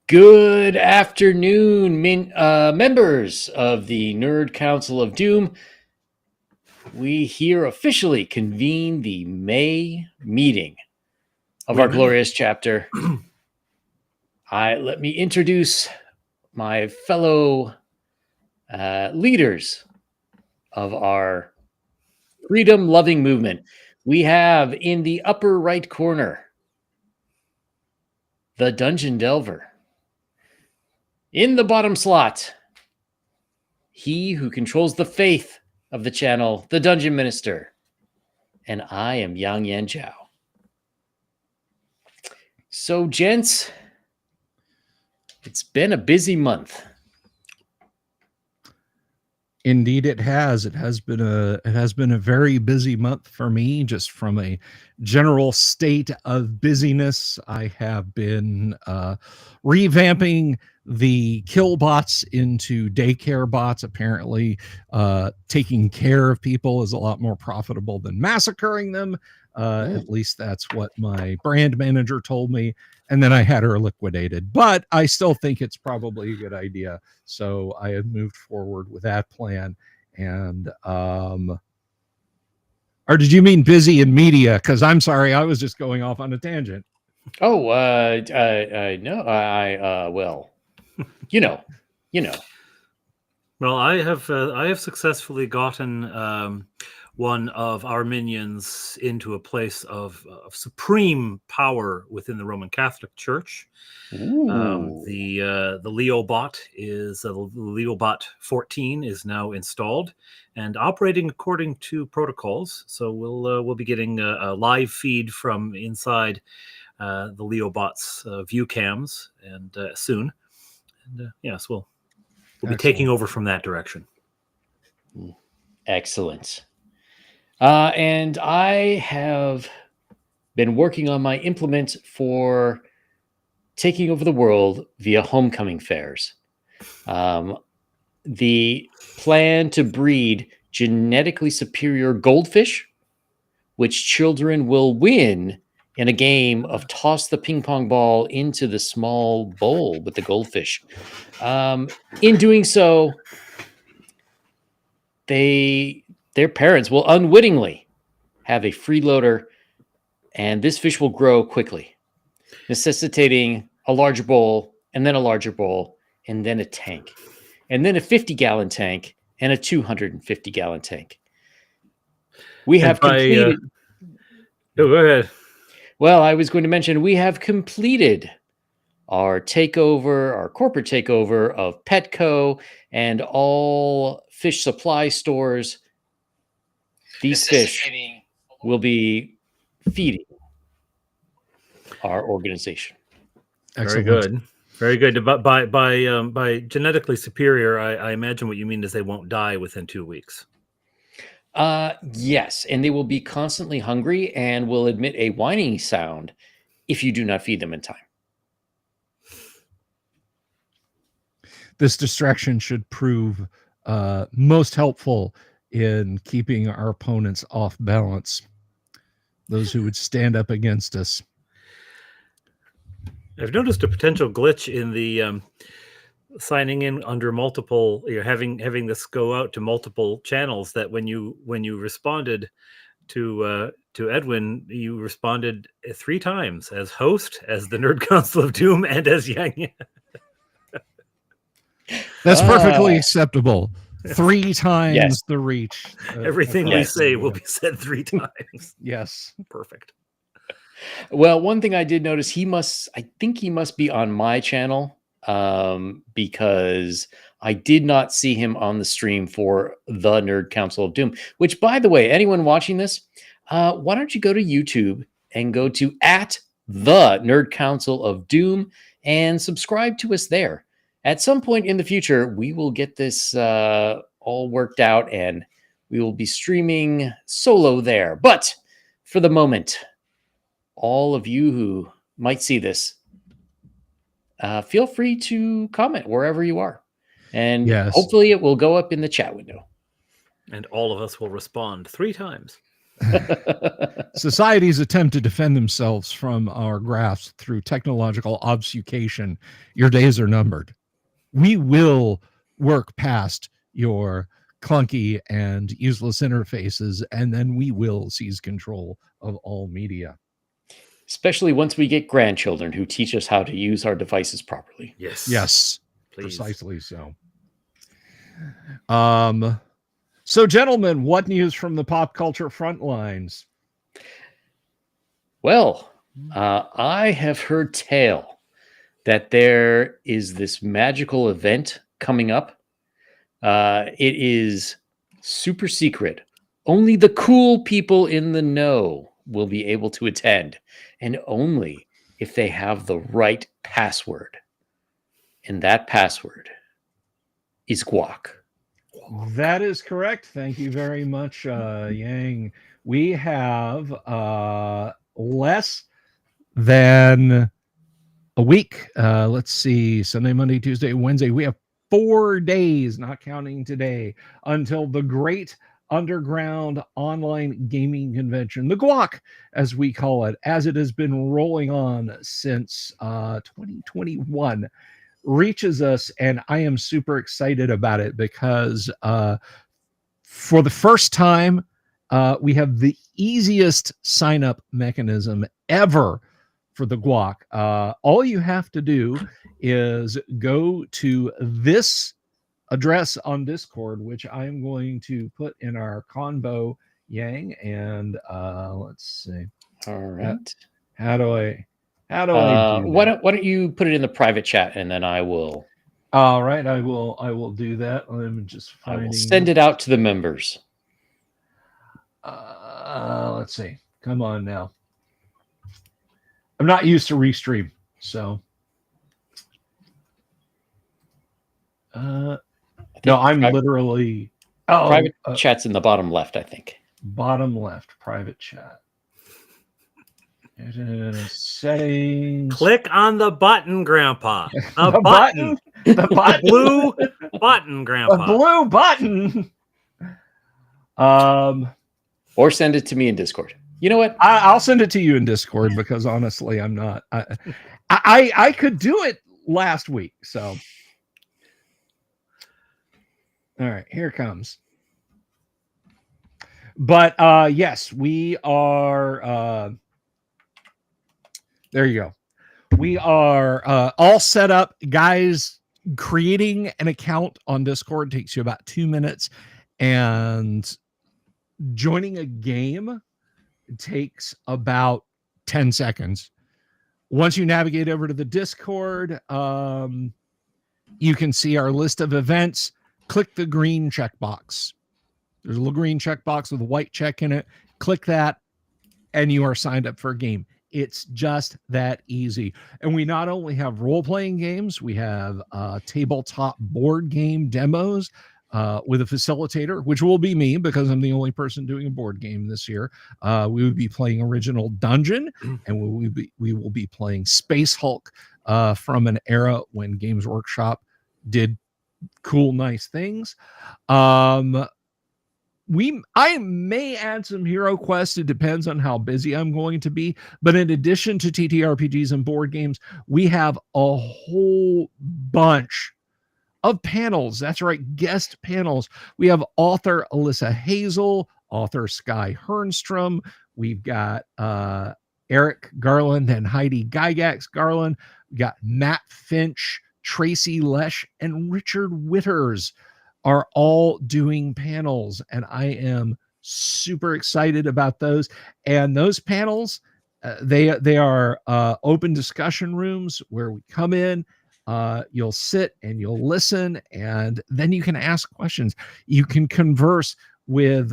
Good afternoon, members of the Nerd Council of Doom. We here officially convene the May meeting of our glorious chapter. Let me introduce my fellow leaders of our freedom-loving movement. We have in the upper right corner the Dungeon Delver. In the bottom slot, he who controls the faith of the channel, the Dungeon Minister. And I am Yang Yan Zhao. So, gents, it's been a busy month. Indeed, it has. It has been a very busy month for me, just from a general state of busyness. I have been revamping the kill bots into daycare bots. Apparently, taking care of people is a lot more profitable than massacring them. At least that's what my brand manager told me. And then I had her liquidated, but I still think it's probably a good idea. So I have moved forward with that plan. And, or did you mean busy in media? Cause I'm sorry, I was just going off on a tangent. Oh, no, well, you know. Well, I have successfully gotten, one of our minions into a place of supreme power within the Roman Catholic Church. The Leo bot is the Leo bot 14 is now installed and operating according to protocols. So we'll be getting a live feed from inside the Leo bot's view cams and soon. And yes, we'll be taking over from that direction. Excellent. And I have been working on my implement for taking over the world via homecoming fairs. The plan to breed genetically superior goldfish, which children will win in a game of toss the ping pong ball into the small bowl with the goldfish. In doing so, their parents will unwittingly have a freeloader, and this fish will grow quickly, necessitating a larger bowl, and then a larger bowl, and then a tank, and then a 50-gallon tank, and a 250-gallon tank. We have completed... go ahead. Well, I was going to mention we have completed our corporate takeover of Petco and all fish supply stores. These fish will be feeding our organization. Excellent. Very good. But by genetically superior, I imagine what you mean is they won't die within 2 weeks. Yes, and they will be constantly hungry and will emit a whining sound if you do not feed them in time. This distraction should prove most helpful in keeping our opponents off balance, those who would stand up against us. I've noticed a potential glitch in the signing in under multiple. You're having this go out to multiple channels. That when you responded to Edwin, you responded 3 times as host, as the Nerd Council of Doom, and as Yang Yan. That's perfectly acceptable. 3 times the reach. Everything we say will be said 3 times. Yes. Perfect. Well, one thing I did notice, I think he must be on my channel, because I did not see him on the stream for the Nerd Council of Doom, which, by the way, anyone watching this, why don't you go to YouTube and go to @the Nerd Council of Doom and subscribe to us there. At some point in the future, we will get this all worked out and we will be streaming solo there. But for the moment, all of you who might see this, feel free to comment wherever you are. And hopefully it will go up in the chat window. And all of us will respond 3 times. Society's attempt to defend themselves from our grasp through technological obfuscation, your days are numbered. We will work past your clunky and useless interfaces, and then we will seize control of all media. Especially once we get grandchildren who teach us how to use our devices properly. Yes, Please. precisely so. So, gentlemen, what news from the pop culture front lines? Well, I have heard tale that there is this magical event coming up. It is super secret. Only the cool people in the know will be able to attend, and only if they have the right password. And that password is GUOC. That is correct. Thank you very much, Yang. We have less than a week. Let's see, Sunday, Monday, Tuesday, Wednesday. We have 4 days, not counting today, until the great underground online gaming convention, the GUOC, as we call it, as it has been rolling on since 2021. Reaches us, and I am super excited about it because for the first time we have the easiest sign up mechanism ever for the GUOC. All you have to do is go to this address on Discord, which I'm going to put in our convo, Yang, and let's see. All right. How do I do why that? don't you put it in the private chat, and then I will. All right, I will do that. I'm just I finding. will send it out to the members. Let's see. Come on now. I'm not used to Restream, so. No, I'm literally. Oh, private chat's in the bottom left, I think. Bottom left, private chat. Settings. Click on the button, Grandpa. The button. The button. Blue button, Grandpa. A blue button. Or send it to me in Discord. You know what? I'll send it to you in Discord because honestly, I'm not. I could do it last week, so. All right, here it comes. But yes, we are. There you go. We are all set up, guys. Creating an account on Discord takes you about 2 minutes, and joining a game takes about 10 seconds. Once you navigate over to the Discord, you can see our list of events. Click the green checkbox. There's a little green checkbox with a white check in it. Click that, and you are signed up for a game. It's just that easy. And we not only have role-playing games, we have tabletop board game demos with a facilitator, which will be me because I'm the only person doing a board game this year. We would be playing Original Dungeon, and we will be playing Space Hulk from an era when Games Workshop did cool, nice things. I may add some Hero Quest. It depends on how busy I'm going to be. But in addition to TTRPGs and board games, we have a whole bunch of panels. That's right, guest panels. We have author Alyssa Hazel, author Sky Hernstrom. We've got Eric Garland and Heidi Gygax Garland. We got Matt Finch, Tracy Lesh, and Richard Witters are all doing panels, and I am super excited about those. And those panels, they are open discussion rooms where we come in, you'll sit and you'll listen, and then you can ask questions. You can converse with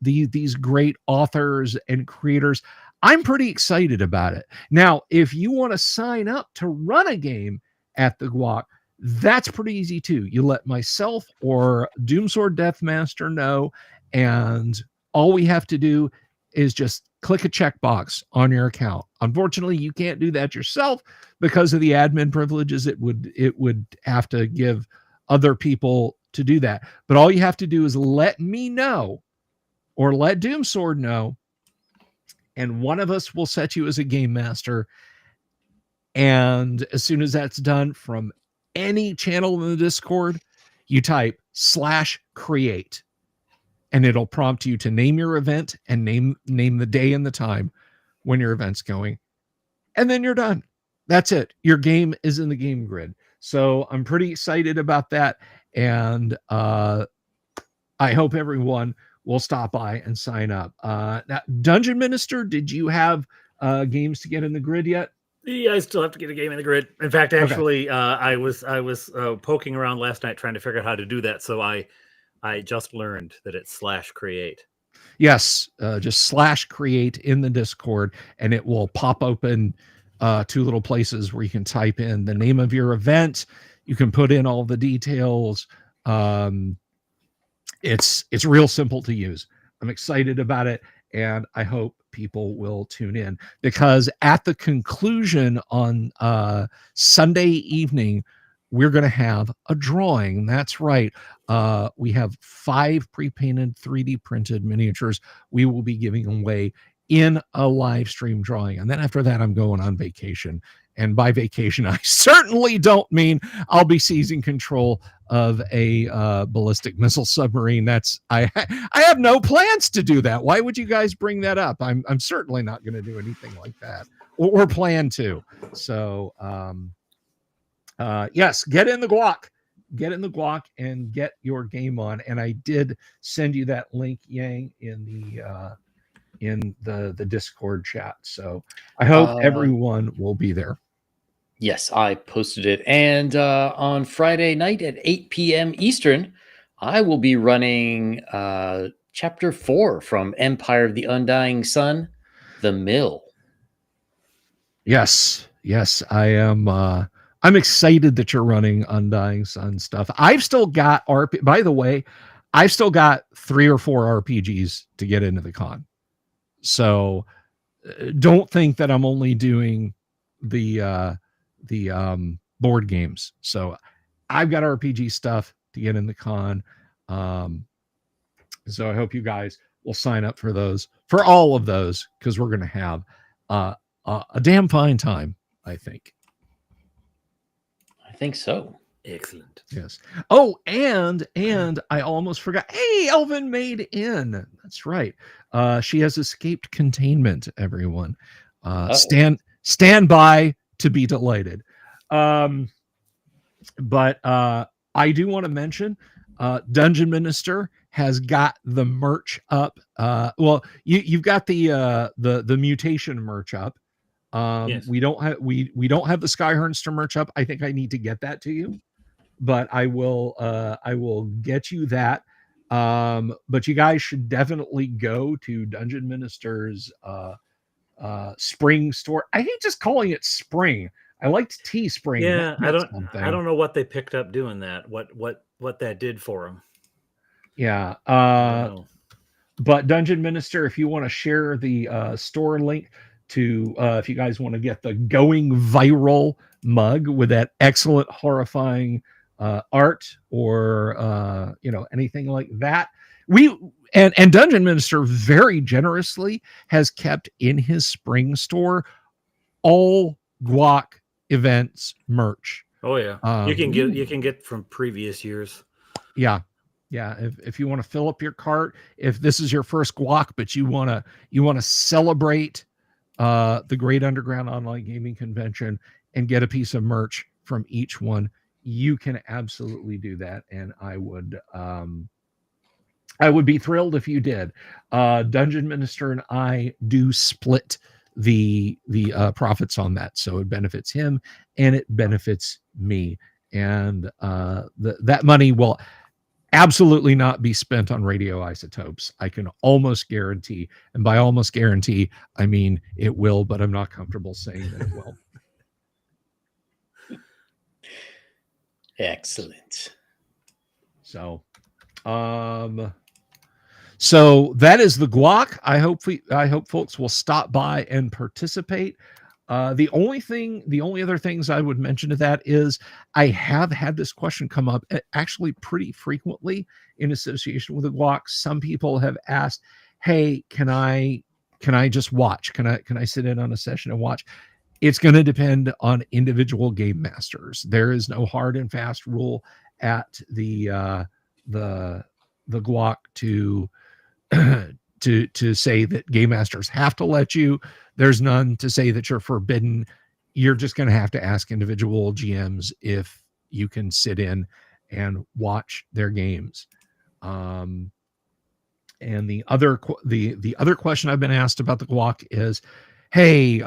these great authors and creators. I'm pretty excited about it. Now, if you want to sign up to run a game at the GUOC, that's pretty easy too. You let myself or Doomsword Deathmaster know, and all we have to do is just click a checkbox on your account. Unfortunately, you can't do that yourself because of the admin privileges. It would have to give other people to do that. But all you have to do is let me know or let Doomsword know, and one of us will set you as a game master. And as soon as that's done, from any channel in the Discord, you type /create, and it'll prompt you to name your event and name the day and the time when your event's going. And then you're done. That's it. Your game is in the game grid. So I'm pretty excited about that. And I hope everyone will stop by and sign up. Now, Dungeon Minister, did you have games to get in the grid yet? Yeah, I still have to get a game in the grid. In fact, actually, I was poking around last night trying to figure out how to do that. So I just learned that it's /create. Yes, just /create in the Discord, and it will pop open two little places where you can type in the name of your event. You can put in all the details. It's real simple to use. I'm excited about it, and I hope people will tune in, because at the conclusion on Sunday evening, we're going to have a drawing. That's right. We have 5 pre-painted 3D printed miniatures we will be giving away in a live stream drawing. And then after that, I'm going on vacation. And by vacation, I certainly don't mean I'll be seizing control of a ballistic missile submarine. I have no plans to do that. Why would you guys bring that up? I'm certainly not going to do anything like that, or plan to. So yes, get in the GUOC and get your game on. And I did send you that link, Yang, in the Discord chat. So I hope everyone will be there. Yes, I posted it. And on Friday night at 8 p.m. Eastern, I will be running Chapter 4 from Empire of the Undying Sun, The Mill. Yes, I am. I'm excited that you're running Undying Sun stuff. I've still got by the way, I've still got 3 or 4 RPGs to get into the con. So don't think that I'm only doing the board games. So I've got RPG stuff to get in the con. So I hope you guys will sign up for all of those, because we're going to have a damn fine time, I think. I think so. Excellent. Yes. Oh, and I almost forgot. Hey, Elvin made in. That's right. She has escaped containment, everyone. Stand by to be delighted. But I do want to mention Dungeon Minister has got the merch up. Well, you've got the mutation merch up. Yes. We don't have the Skyhernster merch up. I think I need to get that to you, but I will get you that. But you guys should definitely go to Dungeon Minister's spring store. I hate just calling it spring. I liked Teespring. Yeah, I don't know what they picked up doing that. What that did for them. Yeah. But Dungeon Minister, if you want to share the store link to if you guys want to get the going viral mug with that excellent horrifying art, or anything like that, and Dungeon Minister very generously has kept in his spring store all GUOC events merch. Oh yeah, you can get from previous years. Yeah. If you want to fill up your cart, if this is your first GUOC, but you want to celebrate the Great Underground Online Gaming Convention and get a piece of merch from each one, you can absolutely do that. And I would be thrilled if you did. Dungeon Minister and I do split the profits on that, so it benefits him and it benefits me, and that money will absolutely not be spent on radioisotopes. I can almost guarantee, and by almost guarantee, I mean it will, but I'm not comfortable saying that it will. Excellent. So that is the GUOC. I hope folks will stop by and participate. The only other things I would mention to that is I have had this question come up actually pretty frequently in association with the GUOC. Some people have asked, "Hey, can I just watch? Can I sit in on a session and watch?" It's going to depend on individual game masters. There is no hard and fast rule at the GUOC to to say that game masters have to let you. There's none to say that you're forbidden. You're just going to have to ask individual GMs if you can sit in and watch their games. And the other question I've been asked about the GUOC is, hey,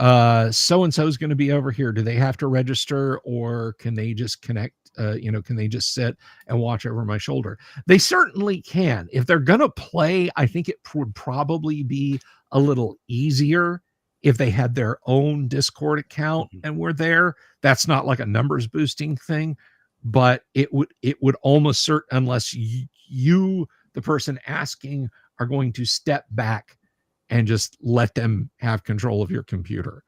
so and so is going to be over here. Do they have to register, or can they just connect? Can they just sit and watch over my shoulder? They certainly can. If they're going to play, I think it would probably be a little easier if they had their own Discord account and were there. That's not like a numbers boosting thing, but it would almost unless you, the person asking, are going to step back and just let them have control of your computer.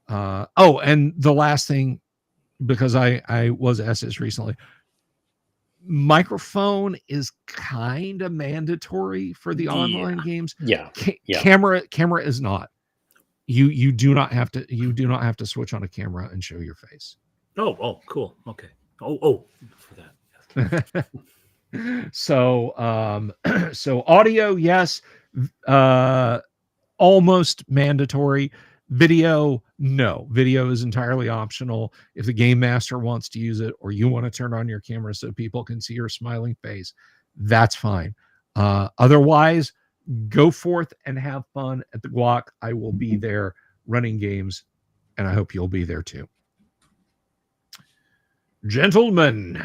And the last thing, because I was asked this recently, microphone is kind of mandatory for the online games. Camera is not. You do not have to switch on a camera and show your face. Oh, cool. Okay. Oh, for that. So audio, yes, almost mandatory. Video, no. Video is entirely optional. If the game master wants to use it, or you want to turn on your camera so people can see your smiling face, that's fine. Otherwise, go forth and have fun at the GUOC. I will be there running games, and I hope you'll be there too. Gentlemen,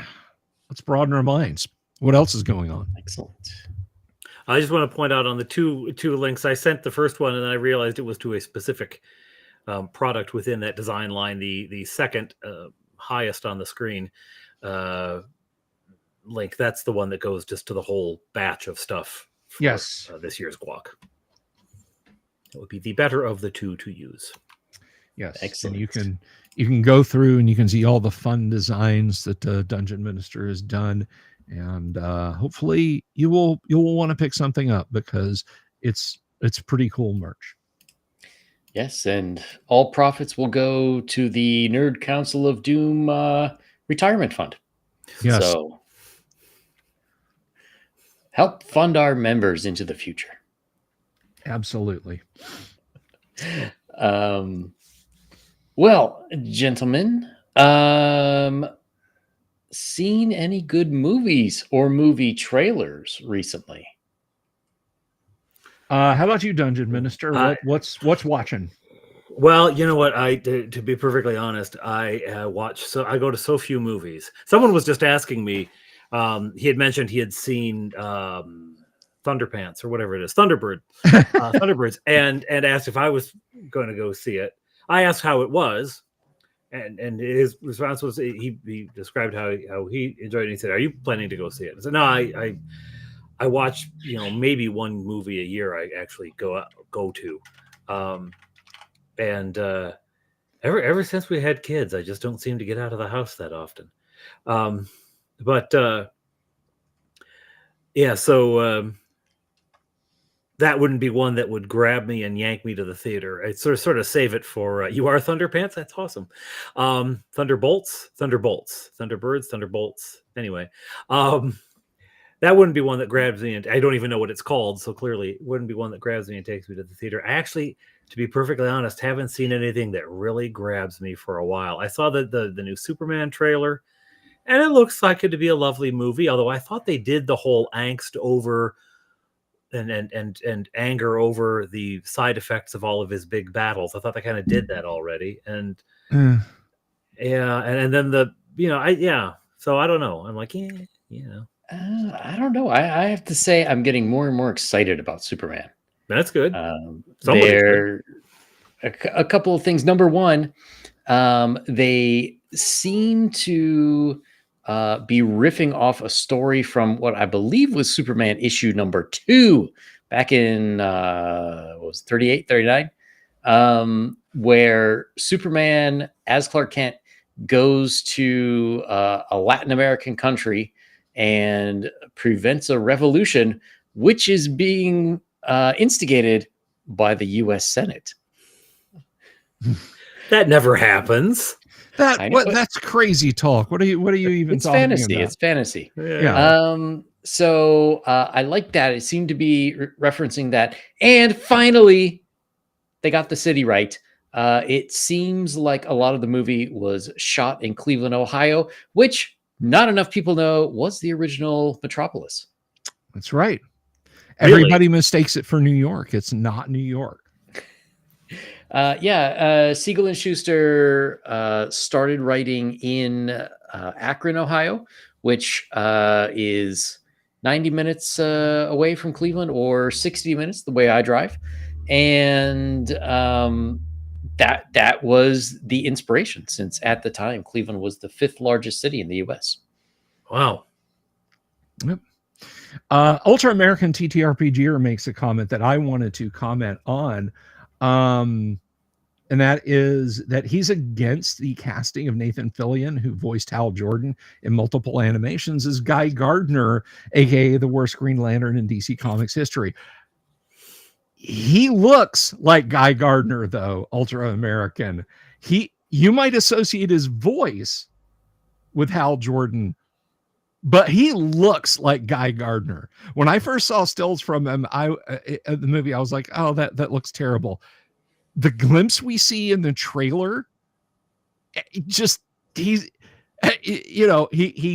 let's broaden our minds. What else is going on? Excellent. I just want to point out on the two links, I sent the first one and then I realized it was to a specific product within that design line. The second highest on the screen link, that's the one that goes just to the whole batch of stuff for this year's GUOC. It would be the better of the two to use. Yes, excellent. And you can go through and you can see all the fun designs that Dungeon Minister has done. And hopefully you will want to pick something up, because it's pretty cool merch. Yes, and all profits will go to the Nerd Council of Doom retirement fund. Yes. So help fund our members into the future. Absolutely. Well, gentlemen, seen any good movies or movie trailers recently? How about you, Dungeon Minister? What's watching? Well, you know what? To be perfectly honest, I watch. So I go to so few movies. Someone was just asking me. He had mentioned he had seen Thunderpants or whatever it is, Thunderbirds, and asked if I was going to go see it. I asked how it was. And his response was he described how he enjoyed it. He said, "Are you planning to go see it?" I said, "No, I watch maybe one movie a year. I actually go to, and ever since we had kids, I just don't seem to get out of the house that often. So that wouldn't be one that would grab me and yank me to the theater. I'd sort of save it for you are Thunderpants. That's awesome. Thunderbolts, Thunderbirds, Thunderbolts. Anyway, that wouldn't be one that grabs me, and I don't even know what it's called. So clearly, it wouldn't be one that grabs me and takes me to the theater. I actually, to be perfectly honest, haven't seen anything that really grabs me for a while. I saw the new Superman trailer, and it looks like it to be a lovely movie. Although I thought they did the whole angst over and anger over the side effects of all of his big battles. I thought they kind of did that already. And and then so I don't know. I'm like, I don't know. I have to say I'm getting more and more excited about Superman. That's good. There a couple of things. Number one, they seem to be riffing off a story from what I believe was Superman issue number 2 back in what was it, 38, 39. where Superman as Clark Kent goes to a Latin American country and prevents a revolution, which is being instigated by the U.S. Senate. That never happens. That's crazy talk. What are you even It's talking fantasy. about? It's fantasy. Yeah. So I like that. It seemed to be referencing that. And finally, they got the city right. It seems like a lot of the movie was shot in Cleveland, Ohio, which not enough people know was the original metropolis. That's right. Really? Everybody mistakes it for New York. It's not New York. Siegel and Schuster started writing in Akron, Ohio, which is 90 minutes away from Cleveland, or 60 minutes the way I drive. And that was the inspiration, since at the time Cleveland was the 5th largest city in the U.S. Wow. Yep. Ultra American TTRPGer makes a comment that I wanted to comment on. And that is that he's against the casting of Nathan Fillion, who voiced Hal Jordan in multiple animations, as Guy Gardner, aka the worst Green Lantern in DC Comics history. He looks like Guy Gardner, though. Ultra American. You might associate his voice with Hal Jordan, but he looks like Guy Gardner. When I first saw stills from him, the movie, I was like, oh, that looks terrible. The glimpse we see in the trailer, he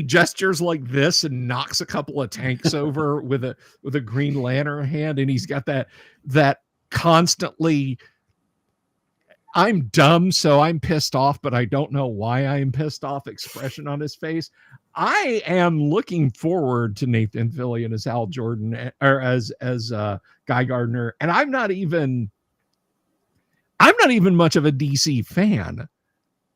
gestures like this and knocks a couple of tanks over with a Green Lantern hand, and he's got that constantly, I'm dumb, so I'm pissed off, but I don't know why I'm pissed off expression on his face. I am looking forward to Nathan Fillion as Hal Jordan, or as Guy Gardner, and I'm not even much of a DC fan,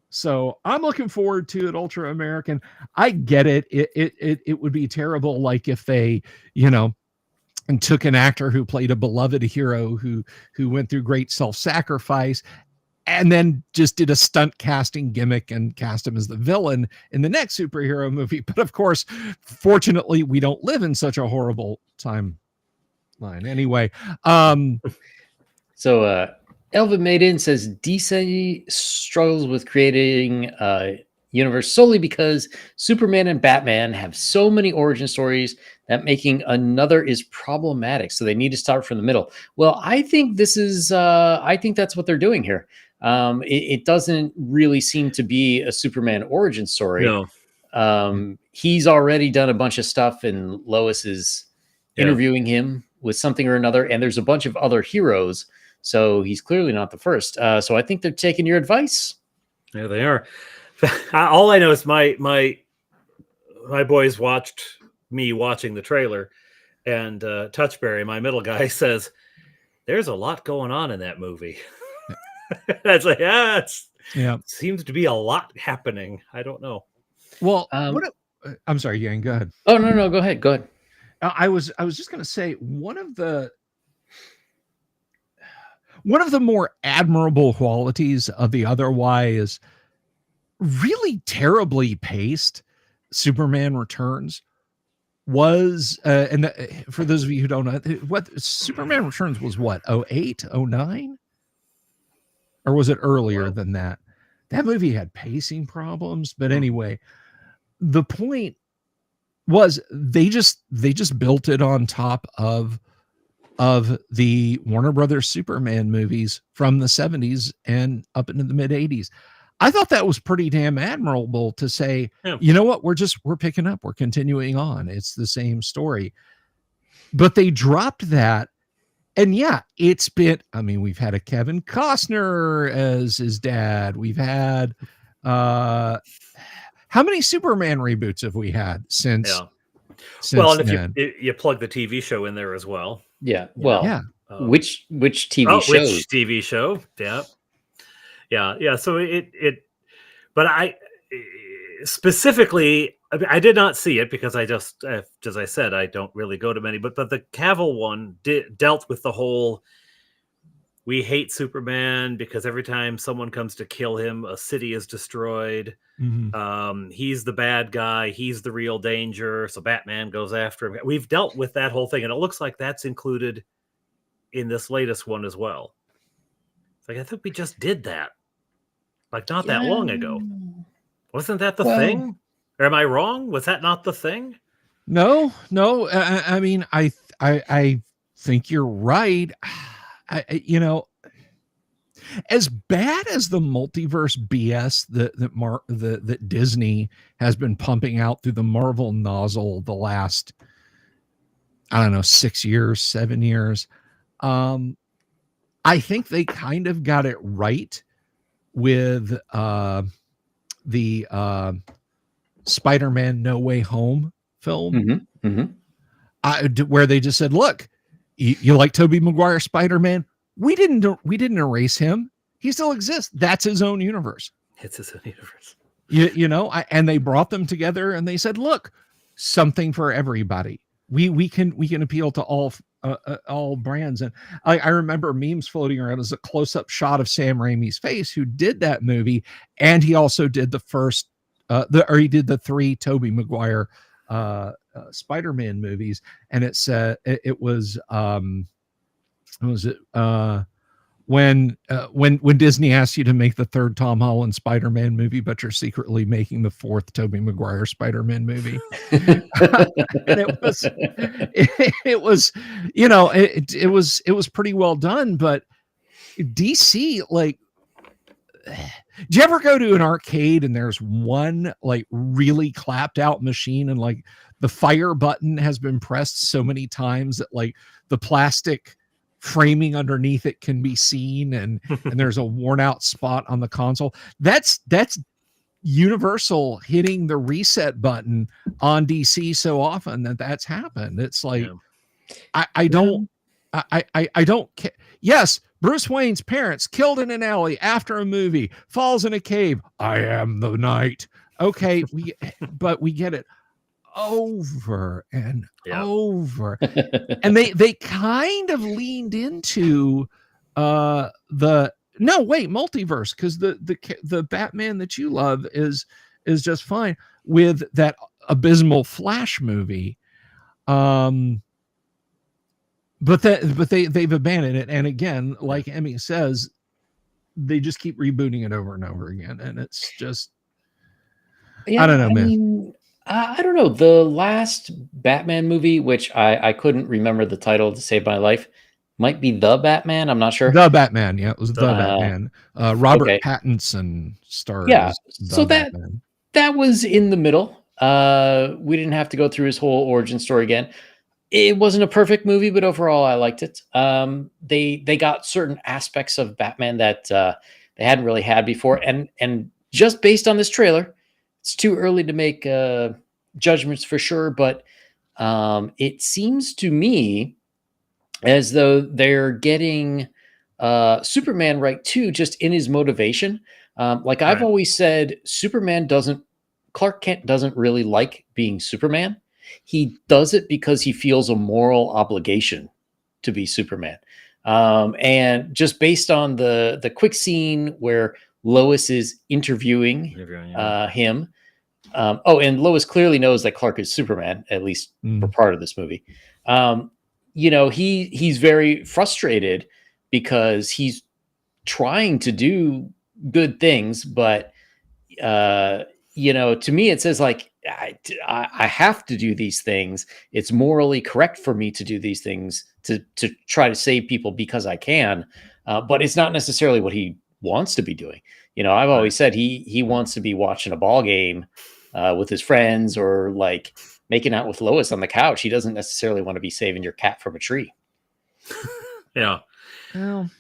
so I'm looking forward to it. Ultra American. I get it. It would be terrible, like if they, and took an actor who played a beloved hero who went through great self-sacrifice, and then just did a stunt casting gimmick and cast him as the villain in the next superhero movie. But of course, fortunately, we don't live in such a horrible timeline. Anyway, So Elvin Maiden says DC struggles with creating a universe solely because Superman and Batman have so many origin stories that making another is problematic. So they need to start from the middle. Well, I think this is, I think that's what they're doing here. It doesn't really seem to be a Superman origin story. No. He's already done a bunch of stuff, and Lois is interviewing him with something or another. And there's a bunch of other heroes. So he's clearly not the first. So I think they're taking your advice. There they are. All I know is my boys watched me watching the trailer, and Touchberry, my middle guy, says, "There's a lot going on in that movie." That's like, seems to be a lot happening. I don't know. Well, I'm sorry, Yang, go ahead. Oh, no, go ahead. Go ahead. I was just going to say, one of the more admirable qualities of the otherwise really terribly paced Superman Returns was, for those of you who don't know, what Superman Returns was, what, 08, 09? Or was it earlier than that? That movie had pacing problems, but anyway, the point was they just built it on top of the Warner Brothers Superman movies from the 70s and up into the mid 80s. I thought that was pretty damn admirable to say, you know what, we're picking up, we're continuing on. It's the same story. But they dropped that. And it's been, we've had a Kevin Costner as his dad. We've had, how many Superman reboots have we had since? Well, and if you plug the TV show in there as well. Yeah. Well, which TV show? Which TV show? Yeah. So but I specifically, I did not see it because I just, as I said, I don't really go to many, but the Cavill one dealt with the whole we hate Superman because every time someone comes to kill him, a city is destroyed. He's the bad guy. He's the real danger. So Batman goes after him. We've dealt with that whole thing, and it looks like that's included in this latest one as well. It's like, I think we just did that, like not that long ago. Wasn't that the thing? Or am I wrong? Was that not the thing? No. I mean, I think you're right. You know, as bad as the multiverse BS that Disney has been pumping out through the Marvel nozzle the last, I don't know, 6 years, 7 years, I think they kind of got it right with the Spider-Man No Way Home film, where they just said, "Look, you like Tobey Maguire Spider-Man? We didn't erase him. He still exists. That's his own universe. It's his own universe." You know, and they brought them together and they said, "Look, something for everybody. We can appeal to all brands." And I remember memes floating around as a close-up shot of Sam Raimi's face, who did that movie, and he also did the first, he did the 3 Tobey Maguire Spider-Man movies, and it said it was when Disney asked you to make the 3rd Tom Holland Spider-Man movie, but you're secretly making the 4th Tobey Maguire Spider-Man movie. And it was, you know, it was pretty well done. But DC, like, do you ever go to an arcade and there's one like really clapped out machine, and like the fire button has been pressed so many times that like the plastic framing underneath it can be seen, and there's a worn out spot on the console? That's Universal hitting the reset button on DC so often that's happened. It's like, I don't care. Yes, Bruce Wayne's parents killed in an alley after a movie, falls in a cave. I am the night. Okay, but we get it over and over. And they kind of leaned into multiverse, because the Batman that you love is just fine with that abysmal Flash movie. But they've abandoned it, and again, like Emmy says, they just keep rebooting it over and over again, and it's just, I don't know, man. Mean, I don't know. The last Batman movie, which I couldn't remember the title to save my life, might be The Batman. I'm not sure. The Batman, yeah, it was The Batman. Robert Pattinson starred. Yeah, so Batman. that was in the middle. We didn't have to go through his whole origin story again. It wasn't a perfect movie, but overall I liked it. They got certain aspects of Batman that they hadn't really had before, and just based on this trailer, it's too early to make judgments for sure. But it seems to me as though they're getting Superman right too, just in his motivation. Like I've always said, Clark Kent doesn't really like being Superman. He does it because he feels a moral obligation to be Superman. And just based on the quick scene where Lois is interviewing him. And Lois clearly knows that Clark is Superman, at least for part of this movie. You know, he's very frustrated because he's trying to do good things, but you know, to me, it says like, I have to do these things. It's morally correct for me to do these things to try to save people because I can, but it's not necessarily what he wants to be doing. You know, I've always said he wants to be watching a ball game with his friends, or like making out with Lois on the couch. He doesn't necessarily want to be saving your cat from a tree. Yeah. Well,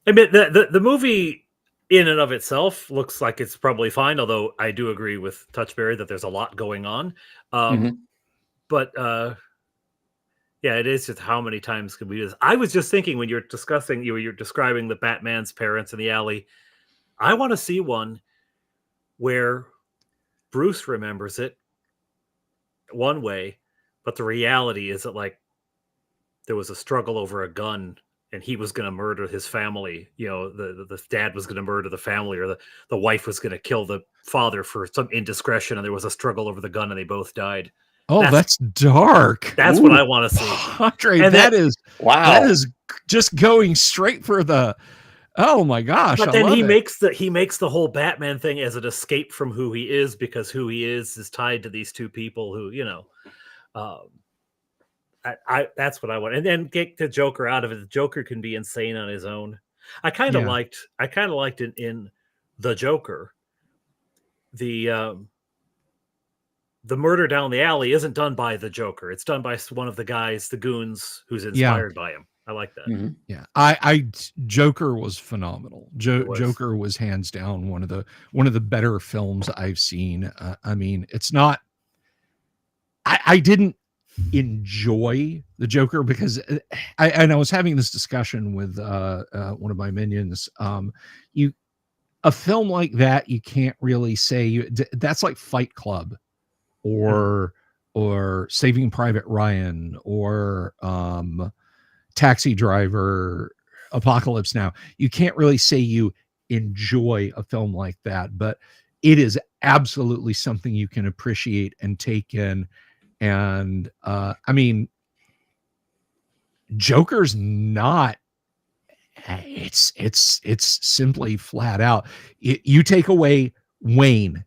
I mean, the movie in and of itself looks like it's probably fine, although I do agree with Touchberry that there's a lot going on. But yeah, it is just how many times can we do this? I was just thinking when you're discussing, you're describing the Batman's parents in the alley, I want to see one where Bruce remembers it one way, but the reality is that like there was a struggle over a gun and he was going to murder his family. The dad was going to murder the family, or the wife was going to kill the father for some indiscretion, and there was a struggle over the gun, and they both died. Oh, that's dark. That's what I want to see. Padre, and that is just going straight for the. Oh my gosh! But then he makes the whole Batman thing as an escape from who he is, because who he is tied to these two people who, that's what I want. And then get the Joker out of it. The Joker can be insane on his own. I kind of liked it in the Joker. The murder down the alley isn't done by the Joker. It's done by one of the guys, the goons, who's inspired by him. I like that. Mm-hmm. Yeah, I Joker was phenomenal. Joker was hands down one of the better films I've seen. I mean, it's not. I didn't enjoy the Joker because I was having this discussion with one of my minions. A film like that, you can't really say that's like Fight Club, or Saving Private Ryan, or Taxi Driver, Apocalypse Now. You can't really say you enjoy a film like that, but it is absolutely something you can appreciate and take in. And I mean, Joker's not. It's simply flat out. You take away Wayne,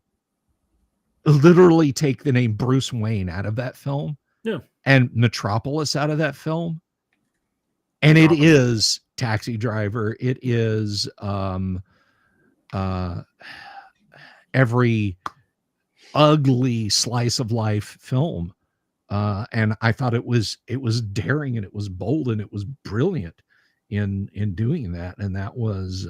literally take the name Bruce Wayne out of that film, and Metropolis out of that film, and it is Taxi Driver. It is every ugly slice of life film. And I thought it was daring, and it was bold, and it was brilliant in doing that. And that was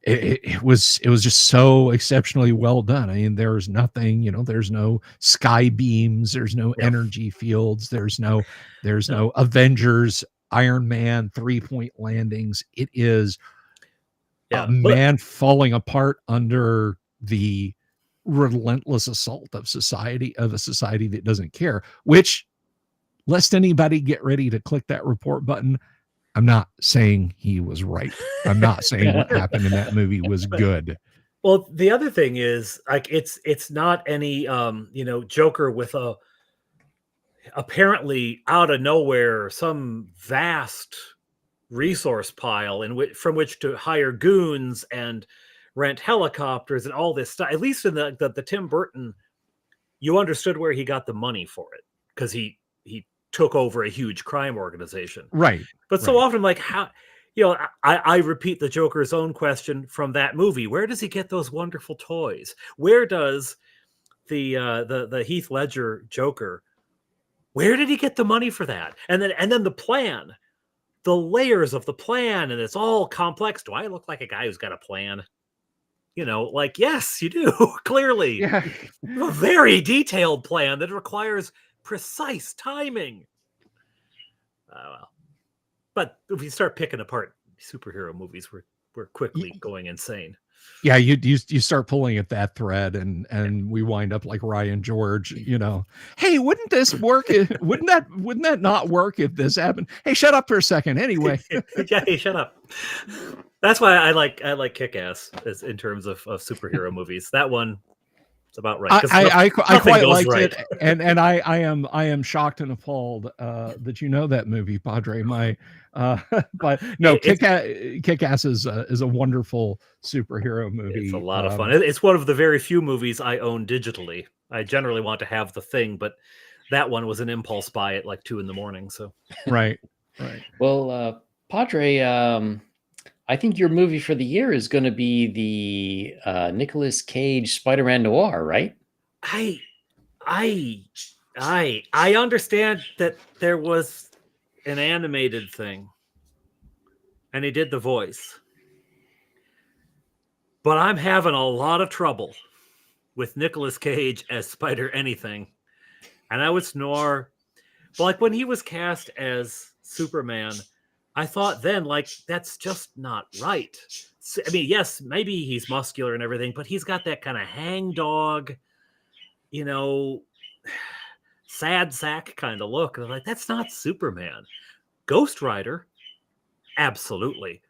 it was just so exceptionally well done. I mean, there's nothing, there's no sky beams, there's no energy fields, there's no Avengers, Iron Man 3-point landings. It is a man falling apart under the relentless assault of a society that doesn't care, which, lest anybody get ready to click that report button, I'm not saying he was right. I'm not saying what happened in that movie was good. Well, the other thing is, like, it's not any Joker with a apparently out of nowhere some vast resource pile from which to hire goons and rent helicopters and all this stuff. At least in the Tim Burton, you understood where he got the money for it, because he took over a huge crime organization. Right. But so often, like, how, I repeat the Joker's own question from that movie. Where does he get those wonderful toys? Where does the Heath Ledger Joker, where did he get the money for that? And then the plan, the layers of the plan, and it's all complex. Do I look like a guy who's got a plan? Like, yes, you do. Clearly. Yeah. A very detailed plan that requires precise timing. Well, but if we start picking apart superhero movies, we're quickly going insane. Yeah, you start pulling at that thread, and we wind up like Ryan George. Hey, wouldn't this work? Wouldn't that not work if this happened? Hey, shut up for a second. Anyway, yeah, hey, shut up. That's why I like Kick-Ass in terms of superhero movies. That one, it's about right. I quite liked it, and I am shocked and appalled that you know that movie, Padre. But no, Kick-Ass is a wonderful superhero movie. It's a lot of fun. It's one of the very few movies I own digitally. I generally want to have the thing, but that one was an impulse buy at like 2 a.m. So right. Well, Padre, I think your movie for the year is going to be the Nicolas Cage Spider-Man Noir, right? I understand that there was an animated thing, and he did the voice, but I'm having a lot of trouble with Nicolas Cage as Spider anything. I know it's noir, but like when he was cast as Superman, I thought then, like, that's just not right. I mean, yes, maybe he's muscular and everything, but he's got that kind of hangdog, sad sack kind of look. And I'm like, that's not Superman. Ghost Rider, absolutely.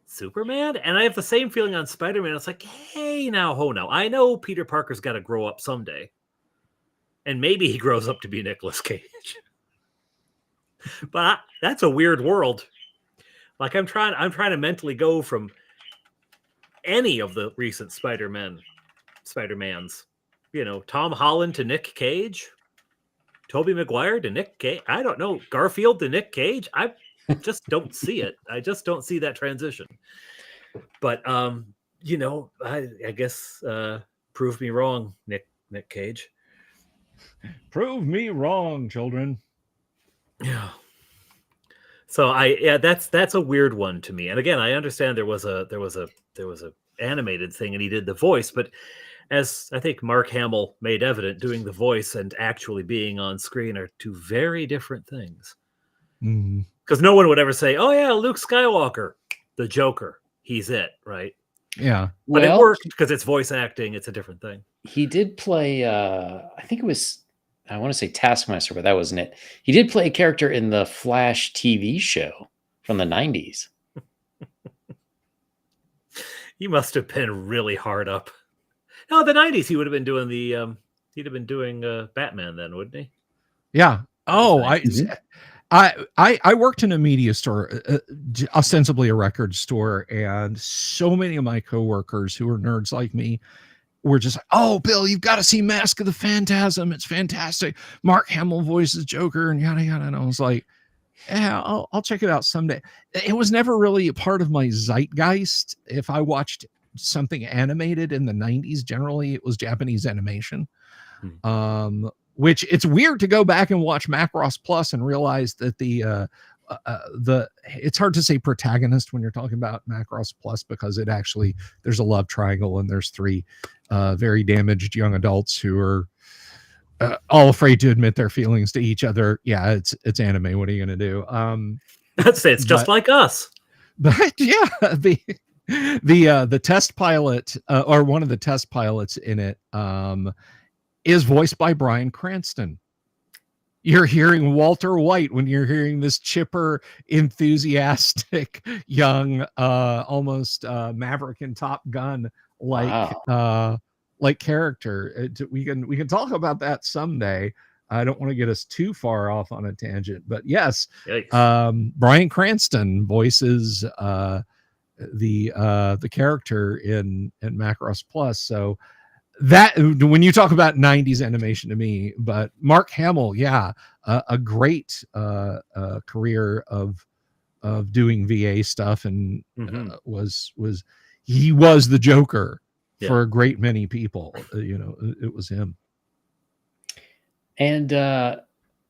Superman, and I have the same feeling on Spider-Man. It's like, hey, now, I know Peter Parker's got to grow up someday, and maybe he grows up to be Nicolas Cage. But that's a weird world. Like I'm trying to mentally go from any of the recent Spider-Mans, Tom Holland to Nick Cage, Tobey Maguire to Nick Cage. I don't know, Garfield to Nick Cage. I just don't see it. I just don't see that transition. But I guess prove me wrong, Nick Cage. Prove me wrong, children. Yeah. So that's a weird one to me. And again, I understand there was a animated thing and he did the voice, but as I think Mark Hamill made evident, doing the voice and actually being on screen are two very different things. Because no one would ever say, "Oh yeah, Luke Skywalker, the Joker, he's it," right? Yeah, but it worked because it's voice acting. It's a different thing. He did play. I think it was. I want to say Taskmaster, but that wasn't it. He did play a character in the Flash TV show from the 90s. He must have been really hard up. No, the 90s. He would have been doing he'd have been doing Batman then, wouldn't he? Yeah. Oh, I worked in a media store, ostensibly a record store, and so many of my coworkers who were nerds like me were just like, "Oh, Bill, you've got to see Mask of the Phantasm. It's fantastic. Mark Hamill voices Joker and yada yada." And I was like, "Yeah, I'll check it out someday." It was never really a part of my zeitgeist. If I watched something animated in the 90s, generally it was Japanese animation. Which it's weird to go back and watch Macross Plus and realize that it's hard to say protagonist when you're talking about Macross Plus, because it actually, there's a love triangle and there's three very damaged young adults who are all afraid to admit their feelings to each other. Yeah, it's anime. What are you going to do? It's just like us. But yeah, the test pilot or one of the test pilots in it is voiced by Bryan Cranston. You're hearing Walter White when you're hearing this chipper, enthusiastic, young, almost Maverick and Top Gun like character. We can talk about that someday. I don't want to get us too far off on a tangent, but yes, Bryan Cranston voices the character in Macross Plus. So that, when you talk about 90s animation to me, but Mark Hamill, a great career of doing VA stuff, and was the Joker for a great many people. It was him. And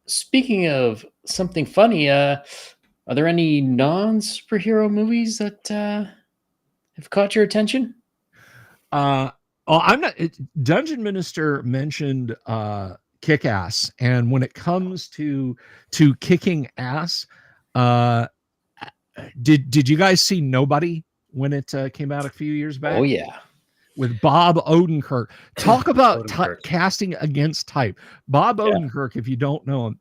speaking of something funny, are there any non-superhero movies that have caught your attention? I'm not. Dungeon Minister mentioned Kick-Ass, and when it comes to kicking ass, did you guys see Nobody when it came out a few years back? Oh yeah, with Bob Odenkirk. Talk about casting against type. Bob Odenkirk, if you don't know him,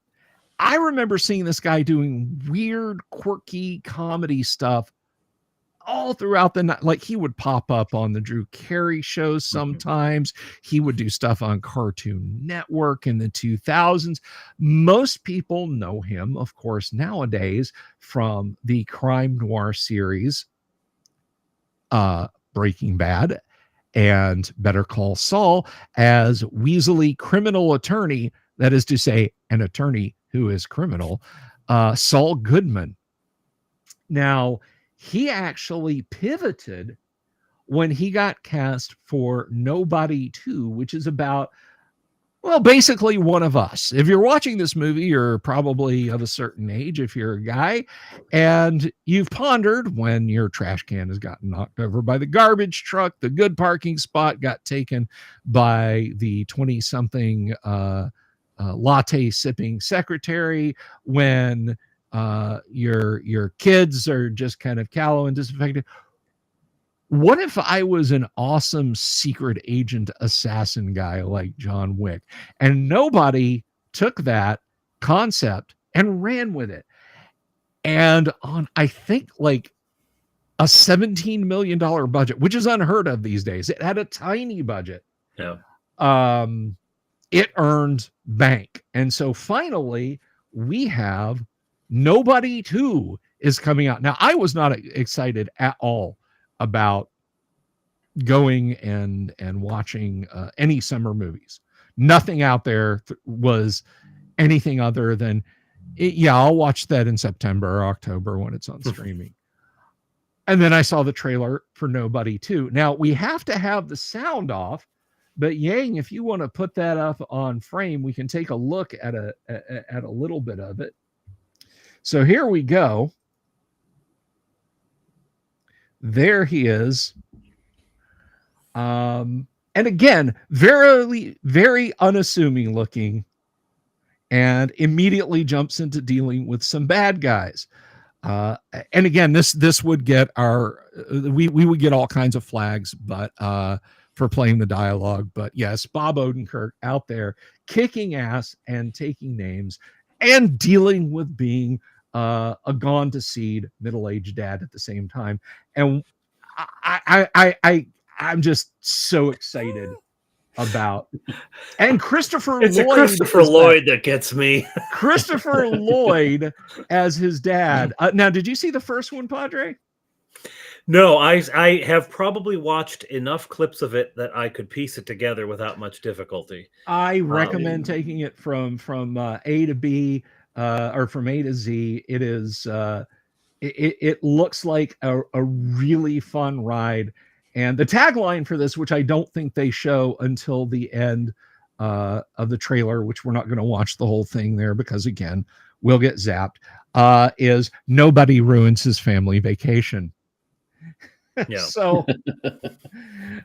I remember seeing this guy doing weird, quirky comedy stuff all throughout the night. Like, he would pop up on the Drew Carey shows sometimes. He would do stuff on Cartoon Network in the 2000s. Most people know him, of course, nowadays from the crime noir series Breaking Bad and Better Call Saul as Weasley criminal attorney, that is to say, an attorney who is criminal, Saul Goodman. Now, he actually pivoted when he got cast for Nobody 2, which is about, well, basically one of us. If you're watching this movie, you're probably of a certain age if you're a guy, and you've pondered when your trash can has gotten knocked over by the garbage truck, the good parking spot got taken by the 20-something latte sipping secretary, when your kids are just kind of callow and disaffected. What if I was an awesome secret agent assassin guy like John Wick, and Nobody took that concept and ran with it? and on, I think, like a $17 million budget, which is unheard of these days. It had a tiny budget. Yeah. It earned bank. And so finally we have Nobody 2 is coming out. Now, I was not excited at all about going and watching any summer movies. Nothing out there was anything other than, yeah, I'll watch that in September or October when it's on streaming. And then I saw the trailer for Nobody 2. Now, we have to have the sound off, but Yang, if you want to put that up on frame, we can take a look at a little bit of it. So here we go. There he is. And again, very, very unassuming looking, and immediately jumps into dealing with some bad guys. And again, this would get our, we would get all kinds of flags, but for playing the dialogue. But yes, Bob Odenkirk out there kicking ass and taking names and dealing with being a gone to seed middle-aged dad at the same time. And I'm just so excited about. And Christopher It's Lloyd. a Christopher Lloyd that gets me. Christopher Lloyd as his dad. Now, did you see the first one, Padre? No, I have probably watched enough clips of it that I could piece it together without much difficulty. I recommend taking it from A to B, or from A to Z. It is it looks like a really fun ride. And the tagline for this, which I don't think they show until the end of the trailer, which we're not going to watch the whole thing there because, again, we'll get zapped, is "Nobody ruins his family vacation." Yeah.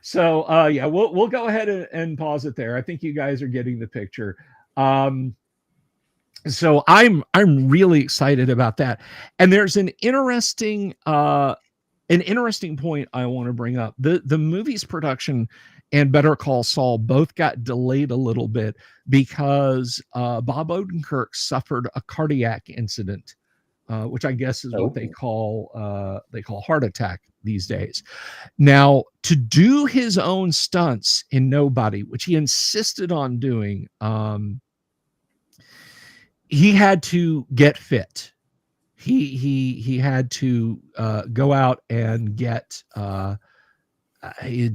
so yeah, we'll go ahead and pause it there. I think you guys are getting the picture. So I'm really excited about that. And there's an interesting point I want to bring up. The movie's production and Better Call Saul both got delayed a little bit because Bob Odenkirk suffered a cardiac incident, which I guess is what they call heart attack these days. Now, to do his own stunts in Nobody, which he insisted on doing, he had to get fit. He had to go out and get he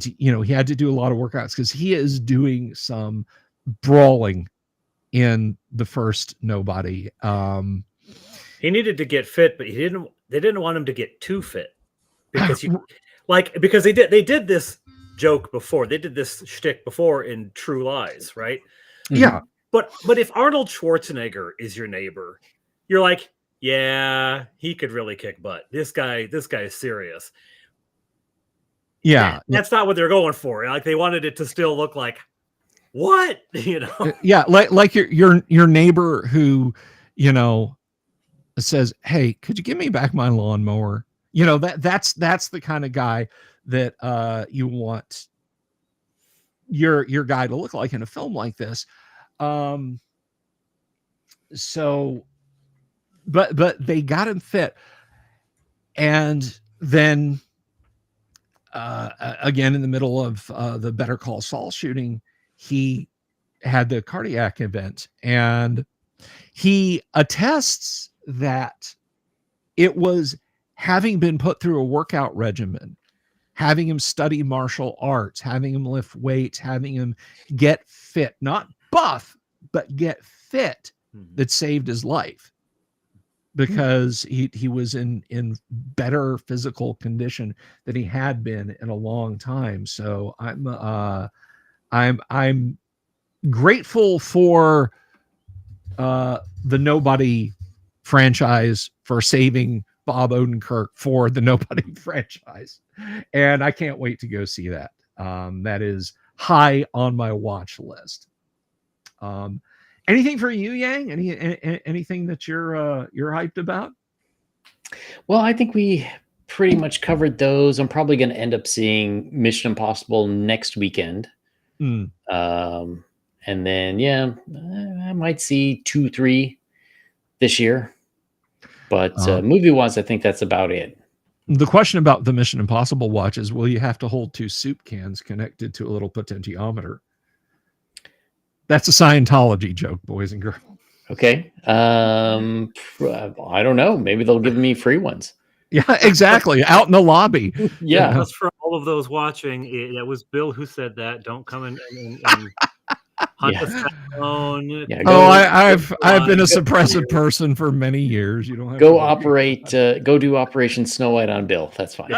had to do a lot of workouts because he is doing some brawling in the first Nobody. He needed to get fit, but they didn't want him to get too fit because because they did this joke before. They did this shtick before in True Lies, right? Yeah. But if Arnold Schwarzenegger is your neighbor, you're like, yeah, he could really kick butt. This guy is serious. Yeah. That's not what they're going for. Like, they wanted it to still look like, what? Yeah, like your neighbor who, says, "Hey, could you give me back my lawnmower?" That's the kind of guy that you want your guy to look like in a film like this. So, but they got him fit, and then again in the middle of the Better Call Saul shooting, he had the cardiac event, and he attests that it was having been put through a workout regimen, having him study martial arts, having him lift weights, having him get fit, not buff, but get fit, that saved his life, because he was in better physical condition than he had been in a long time. So I'm grateful for the Nobody franchise for saving Bob Odenkirk for the Nobody franchise, and I can't wait to go see that. That is high on my watch list. Anything for you, Yang? Anything that you're hyped about? Well, I think we pretty much covered those. I'm probably going to end up seeing Mission Impossible next weekend. And then, I might see 2, 3 this year. But movie-wise, I think that's about it. The question about the Mission Impossible watch is, will you have to hold 2 soup cans connected to a little potentiometer? That's a Scientology joke, boys and girls. Okay. I don't know. Maybe they'll give me free ones. Yeah, exactly. Out in the lobby. Yeah. Just for all of those watching, it was Bill who said that. Don't come and hunt us down. Yeah, I've been a suppressive person for many years. You don't have go to operate. Go do Operation Snow White on Bill. That's fine.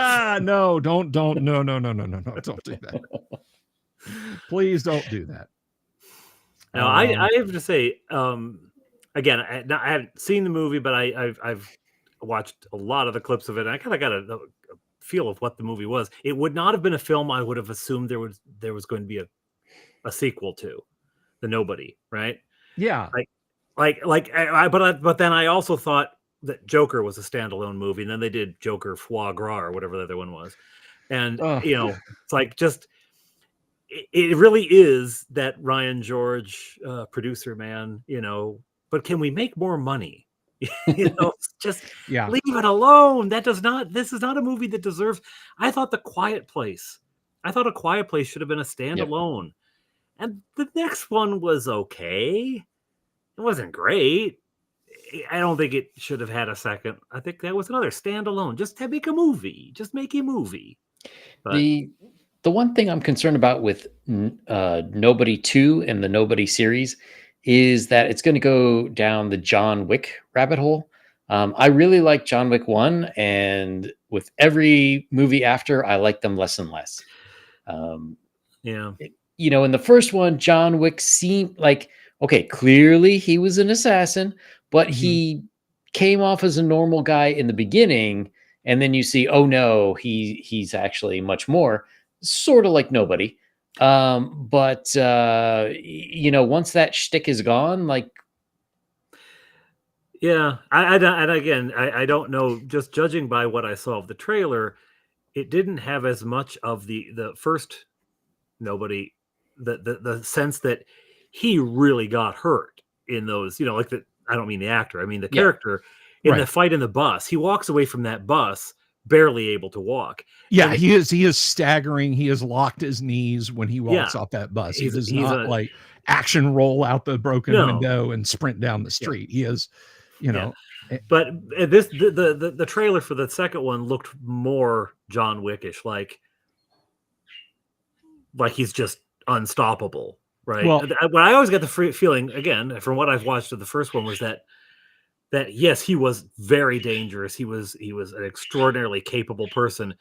No, don't. No, don't do that. Please don't do that. Now, I have to say, again, I haven't seen the movie, but I've watched a lot of the clips of it, and I kind of got a feel of what the movie was. It would not have been a film I would have assumed there was going to be a sequel to, The Nobody, right? Yeah. But then I also thought that Joker was a standalone movie, and then they did Joker Foie Gras or whatever the other one was, and it's like just. It really is that Ryan George producer man, but can we make more money? Just leave it alone. This is not a movie that deserves. I thought A Quiet Place should have been a standalone. Yep. And the next one was okay. It wasn't great. I don't think it should have had a second. I think that was another standalone. Just make a movie. But, the one thing I'm concerned about with Nobody 2 and the Nobody series is that it's going to go down the John Wick rabbit hole. I really like John Wick 1, and with every movie after, I like them less and less. In the first one, John Wick seemed like, okay, clearly he was an assassin, but he came off as a normal guy in the beginning, and then you see, oh no, he's actually much more. Sort of like Nobody. But once that shtick is gone, like. Yeah. I don't know, just judging by what I saw of the trailer, it didn't have as much of the first Nobody, the sense that he really got hurt in those, I don't mean the actor, I mean the character in the fight in the bus. He walks away from that bus barely able to walk. Yeah, he is staggering. He has locked his knees when he walks off that bus. He does not like action roll out the broken window and sprint down the street. He is, But the trailer for the second one looked more John Wickish, like he's just unstoppable, right? Well, what I always got the feeling, again, from what I've watched of the first one, was that yes, he was very dangerous. He was an extraordinarily capable person,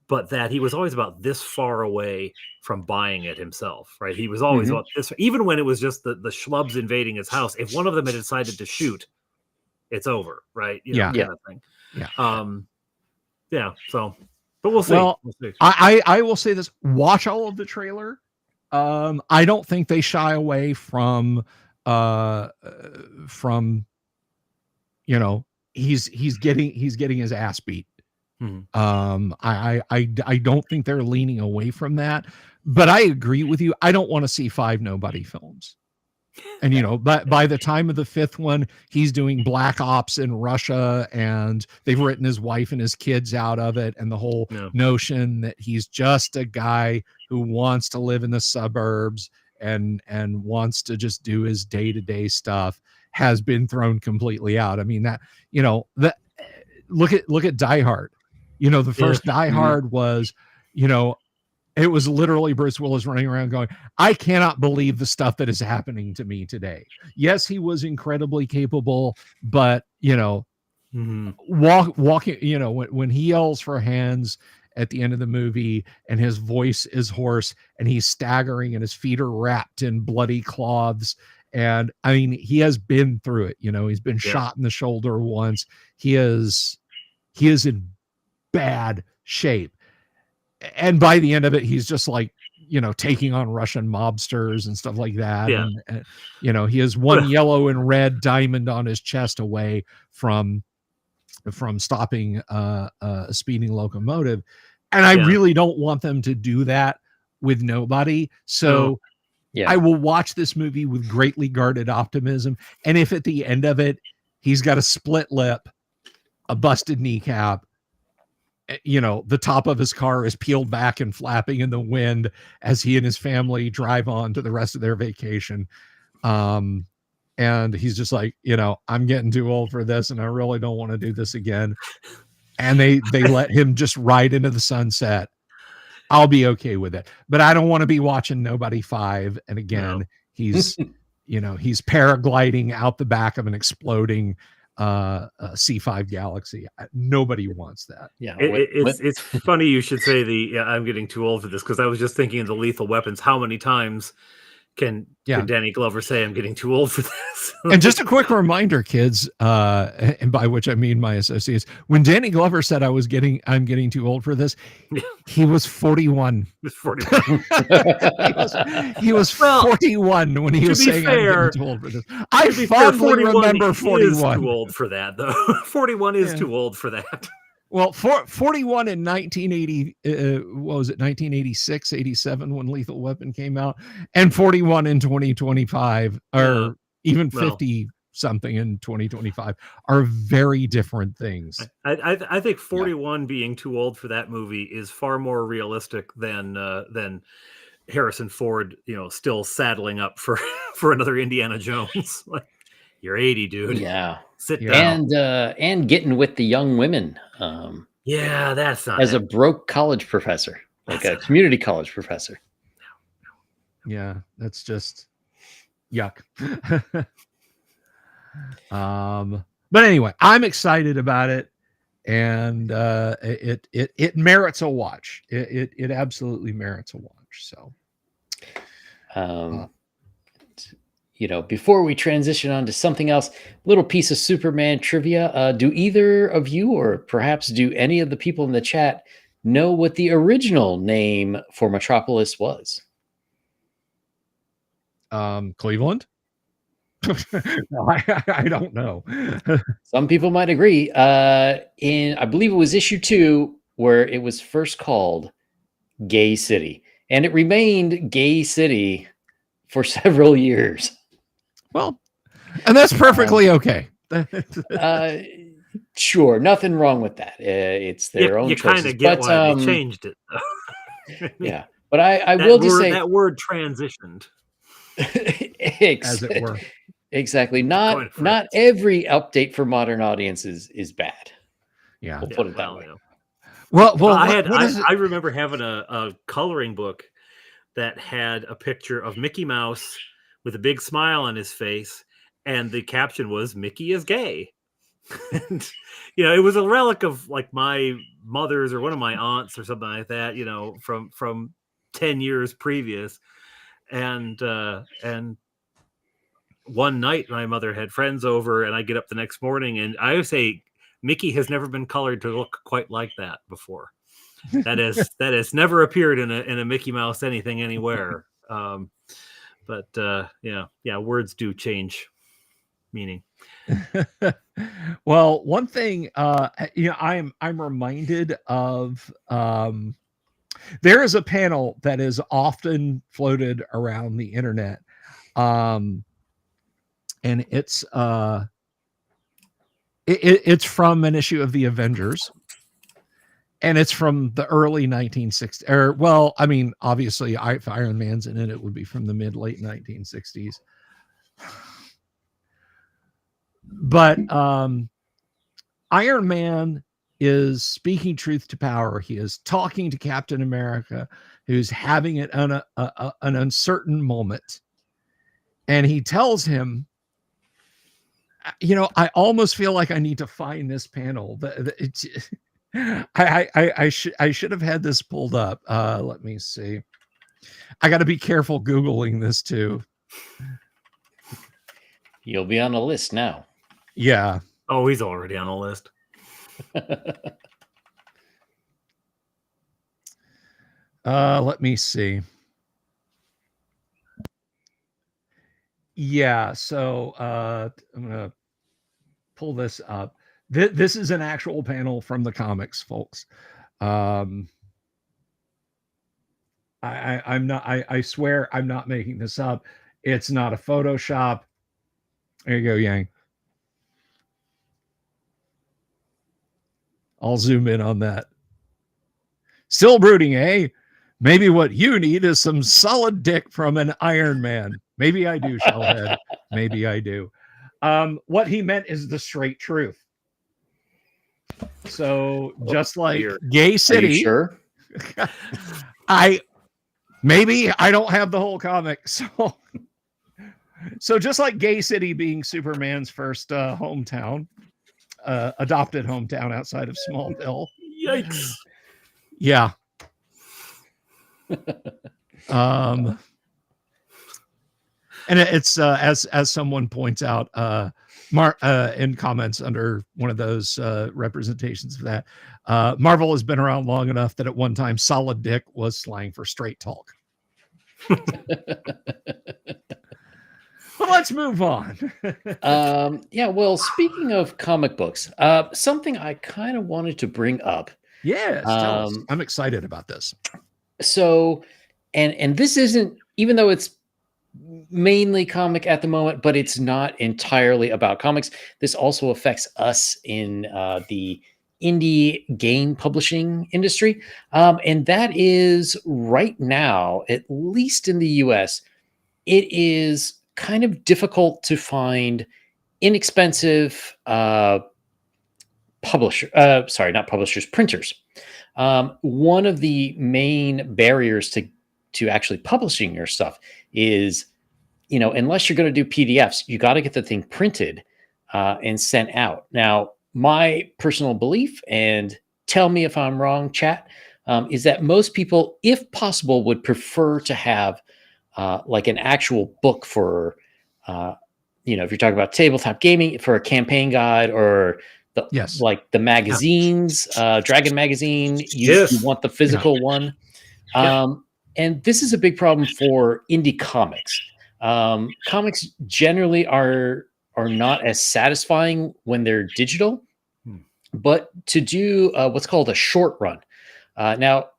but that he was always about this far away from buying it himself, right? He was always about this, even when it was just the schlubs invading his house. If one of them had decided to shoot, it's over, right? Kind of thing. So, but we'll see. Well, I will say this: watch all of the trailer. I don't think they shy away from he's getting his ass beat. I don't think they're leaning away from that, but I agree with you. I don't want to see 5 Nobody films. And by the time of the 5th one, he's doing black ops in Russia, and they've written his wife and his kids out of it, and the whole notion that he's just a guy who wants to live in the suburbs and wants to just do his day-to-day stuff has been thrown completely out. I mean, that look at Die Hard. The first Die Hard was, it was literally Bruce Willis running around going, I cannot believe the stuff that is happening to me today. Yes, he was incredibly capable, but walking, when he yells for hands at the end of the movie and his voice is hoarse and he's staggering and his feet are wrapped in bloody cloths. And I mean, he has been through it. He's been shot in the shoulder once. He is in bad shape. And by the end of it, he's just like, taking on Russian mobsters and stuff like that. Yeah. And he has one yellow and red diamond on his chest away from stopping a speeding locomotive. And I really don't want them to do that with Nobody. So I will watch this movie with greatly guarded optimism. And if at the end of it, he's got a split lip a busted kneecap. You know, the top of his car is peeled back and flapping in the wind as he and his family drive on to the rest of their vacation. And he's just like, you know, I'm getting too old for this, and I really don't want to do this again. And they let him just ride into the sunset. I'll be okay with it, but I don't want to be watching Nobody 5. And again, he's, you know, he's paragliding out the back of an exploding C5 Galaxy. Nobody wants that. Yeah, it's funny you should say I'm getting too old for this, because I was just thinking of the Lethal Weapons. How many times can Danny Glover say I'm getting too old for this? And just a quick reminder, kids, and by which I mean my associates, when Danny Glover said I'm getting too old for this, he was 41. He was 41. he was 41 when he was saying I'm getting too old for this. I fondly remember 41. Is too old for that, though. 41 is too old for that. Well, 41 in 1980, what was it, 1986, 87 when Lethal Weapon came out, and 41 in 2025, or even 50 something in 2025 are very different things. I think 41 being too old for that movie is far more realistic than Harrison Ford, you know, still saddling up for another Indiana Jones. Like, you're 80, dude. Yeah. Sit down. And getting with the young women. That's not as a broke college professor, like a community college professor. Yeah, that's just yuck. But anyway, I'm excited about it, and it merits a watch. It absolutely merits a watch. So, you know, before we transition on to something else, little piece of Superman trivia. Do either of you, or perhaps do any of the people in the chat, know what the original name for Metropolis was? Cleveland? No, I don't know. Some people might agree. I believe it was issue 2 where it was first called Gay City, and it remained Gay City for several years. Well, and that's perfectly okay. Sure, nothing wrong with that. It's their own choices. You kind of get why they changed it. Yeah, but I will just say that word transitioned, as it were. Exactly. Not every update for modern audiences is bad. Yeah, we'll put it that way. You know. Well, I remember having a coloring book that had a picture of Mickey Mouse with a big smile on his face, and the caption was "Mickey is gay." And, you know, it was a relic of like my mother's or one of my aunts or something like that, you know, from 10 years previous. And one night my mother had friends over, and I get up the next morning, and I would say Mickey has never been colored to look quite like that before. That has never appeared in a Mickey Mouse anything anywhere. But words do change meaning. Well, one thing, I'm reminded of, there is a panel that is often floated around the internet. And it's from an issue of the Avengers, and it's from the early 1960s, or, well, I mean, obviously if Iron Man's in it, it would be from the late 1960s. But Iron Man is speaking truth to power. He is talking to Captain America, who's having an uncertain moment. And he tells him, you know, I almost feel like I need to find this panel. I should have had this pulled up. Let me see. I got to be careful Googling this too. You'll be on a list now. Yeah. Oh, he's already on a list. Let me see. Yeah, so I'm gonna pull this up. This is an actual panel from the comics, folks. I swear I'm not making this up. It's not a Photoshop. There you go, Yang. I'll zoom in on that. Still brooding, eh? Maybe what you need is some solid dick from an Iron Man. Maybe I do, Shellhead. Maybe I do. What he meant is the straight truth. So just like Gay Are you City, sure? I don't have the whole comic, so just like Gay City being Superman's first hometown, adopted hometown outside of Smallville. Yikes. Yeah. And it's as someone points out in comments under one of those representations of that, Marvel has been around long enough that at one time solid dick was slang for straight talk. But let's move on. Yeah, well, speaking of comic books, something I kind of wanted to bring up. Yes, tell us. I'm excited about this. So, and this isn't, even though it's mainly comic at the moment, but it's not entirely about comics. This also affects us in the indie game publishing industry. And that is right now, at least in the US, it is kind of difficult to find inexpensive printers. One of the main barriers to actually publishing your stuff is, unless you're going to do PDFs, you got to get the thing printed and sent out. Now, my personal belief, and tell me if I'm wrong, chat, is that most people, if possible, would prefer to have like an actual book for, if you're talking about tabletop gaming, for a campaign guide, or like the magazines, Dragon Magazine, you want the physical one. And this is a big problem for indie comics. Comics generally are not as satisfying when they're digital, but to do what's called a short run. Now,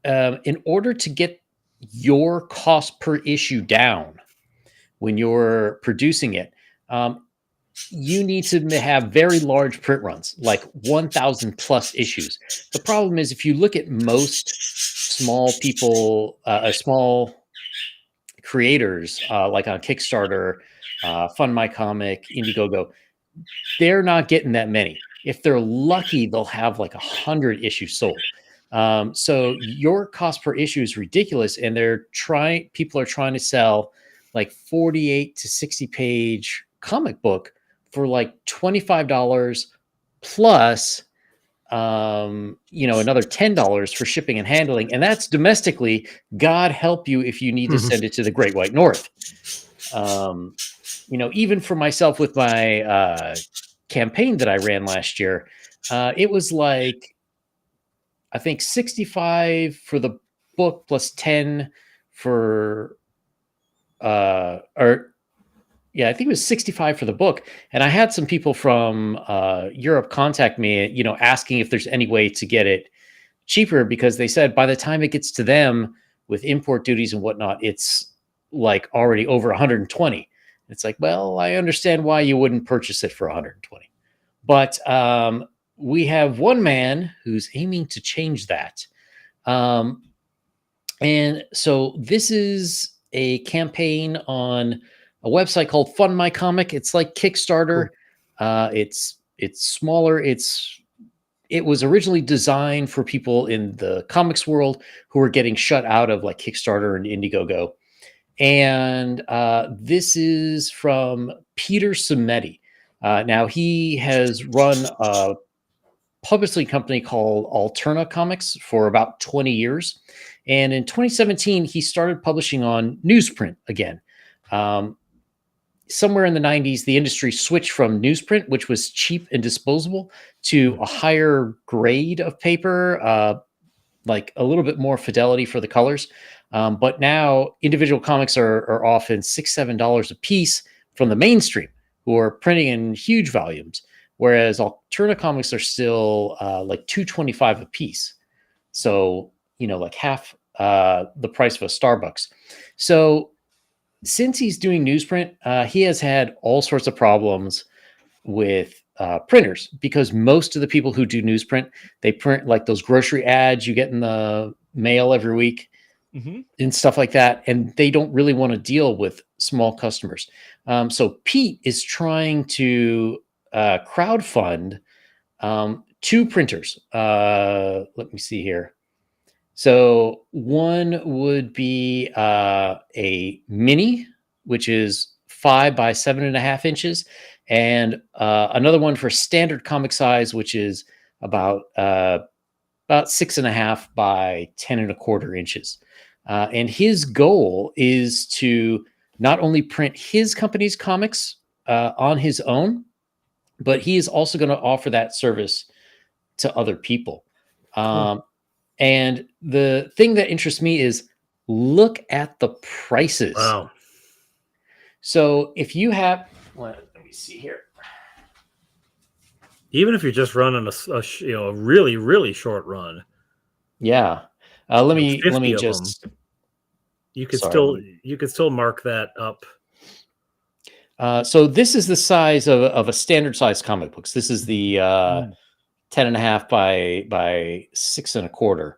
in order to get your cost per issue down when you're producing it, you need to have very large print runs, like 1,000 plus issues. The problem is, if you look at most small creators, like on Kickstarter, Fund My Comic, Indiegogo, they're not getting that many. If they're lucky, they'll have like 100 issues sold. So your cost per issue is ridiculous, and people are trying to sell like 48 to 60 page comic book for like $25 plus another $10 for shipping and handling, and that's domestically. God help you if you need to send it to the Great White North. Even for myself with my campaign that I ran last year, it was like, I think 65 for the book plus 10 for I think it was 65 for the book. And I had some people from Europe contact me, asking if there's any way to get it cheaper, because they said by the time it gets to them with import duties and whatnot, it's like already over 120. It's like, well, I understand why you wouldn't purchase it for 120. But we have one man who's aiming to change that. And so this is a campaign on a website called Fund My Comic. It's like Kickstarter. Cool. It's smaller. It was originally designed for people in the comics world who were getting shut out of like Kickstarter and Indiegogo. And this is from Peter Simeti. Now he has run a publishing company called Alterna Comics for about 20 years. And in 2017, he started publishing on Newsprint again. Somewhere in the 90s, the industry switched from newsprint, which was cheap and disposable, to a higher grade of paper, like a little bit more fidelity for the colors. But now individual comics are often $6, $7 a piece from the mainstream, who are printing in huge volumes, whereas Alterna comics are still like $2.25 a piece. So, like half the price of a Starbucks. So since he's doing newsprint, he has had all sorts of problems with printers, because most of the people who do newsprint, they print like those grocery ads you get in the mail every week and stuff like that, and they don't really want to deal with small customers. So Pete is trying to crowdfund 2 printers. Let me see here. So one would be a mini, which is 5 by 7.5 inches, and another one for standard comic size, which is about 6.5 by 10.25 inches. And his goal is to not only print his company's comics on his own, but he is also going to offer that service to other people. Cool. And the thing that interests me is look at the prices. Wow. So if you have, well, let me see here. Even if you're just running a really, really short run. Yeah. Let me 50 of just. them, you could sorry, still mark that up. So this is the size of a standard size comic books. This is the 10.5 by 6.25.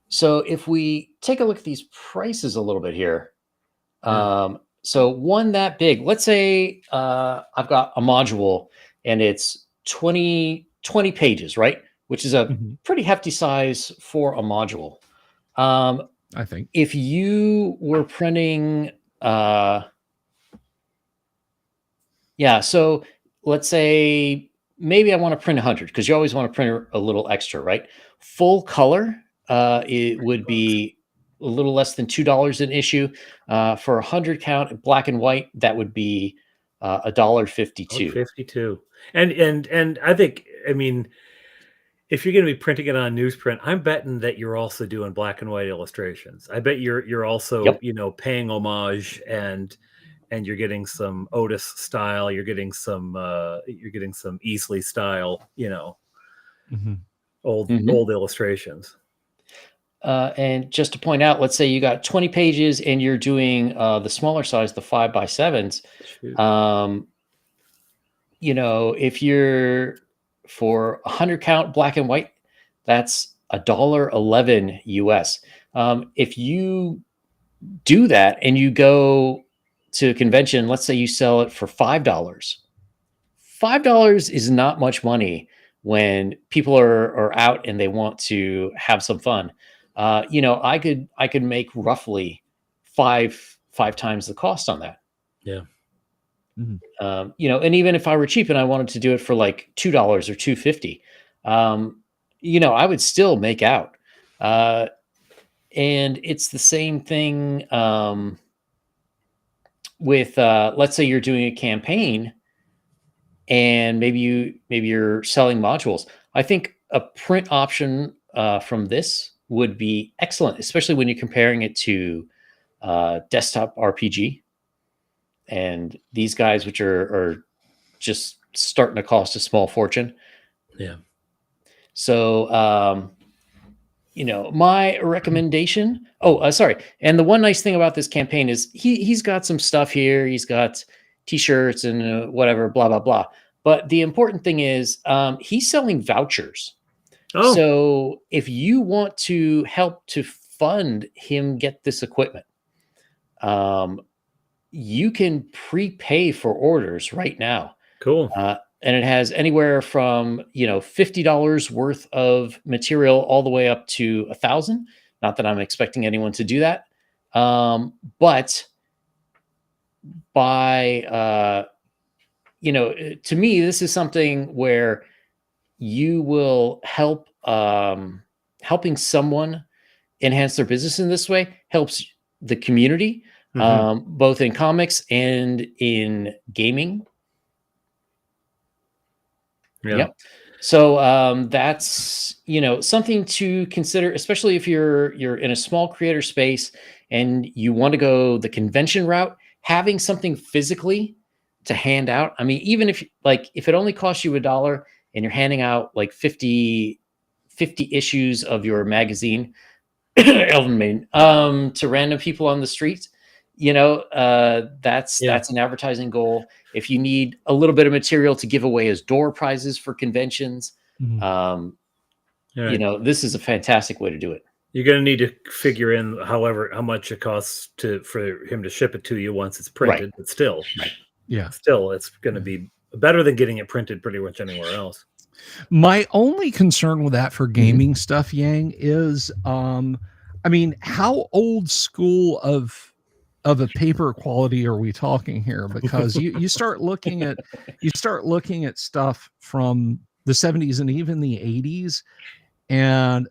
So if we take a look at these prices a little bit here, so one that big, let's say I've got a module and it's 20 pages, right? Which is a pretty hefty size for a module. I think if you were printing, so let's say maybe I want to print 100, because you always want to print a little extra, right? Full color, it would be a little less than $2 an issue. For 100 count, black and white, that would be $1.52. $52. And I think, I mean, if you're going to be printing it on newsprint, I'm betting that you're also doing black and white illustrations. I bet you're also, paying homage, and you're getting some Otis style. You're getting some Easley style. Old illustrations. And just to point out, let's say you got 20 pages and you're doing the smaller size, the 5 by 7s. If you're for 100 count black and white, that's $1.11 US. If you do that and you go to a convention, let's say you sell it for $5. $5 is not much money when people are out and they want to have some fun. I could make roughly five times the cost on that. Yeah. And even if I were cheap and I wanted to do it for like $2 or $2.50, I would still make out. And it's the same thing with let's say you're doing a campaign and maybe you're selling modules. I think a print option from this would be excellent, especially when you're comparing it to desktop RPG. And these guys, which are just starting to cost a small fortune. Yeah. So, my recommendation. Sorry. And the one nice thing about this campaign is he's got some stuff here. He's got T-shirts and whatever, blah blah blah. But the important thing is he's selling vouchers. Oh. So if you want to help to fund him get this equipment, you can prepay for orders right now. Cool. And it has anywhere from, $50 worth of material all the way up to $1,000. Not that I'm expecting anyone to do that. But by, to me, this is something where you will help, helping someone enhance their business in this way helps the community. Both in comics and in gaming. Yeah. Yep. So that's something to consider, especially if you're in a small creator space and you want to go the convention route. Having something physically to hand out. I mean, even if it only costs you $1 and you're handing out like 50 issues of your magazine, Elven Maiden, to random people on the streets. that's an advertising goal. If you need a little bit of material to give away as door prizes for conventions, Mhm. this is a fantastic way to do it. You're going to need to figure in, however, how much it costs for him to ship it to you once it's printed. Right. But still, Yeah. still, it's going to be better than getting it printed pretty much anywhere else. My only concern with that for gaming stuff, Yang, is I mean, how old school of a paper quality are we talking here? Because you start looking at stuff from the 70s and even the 80s, and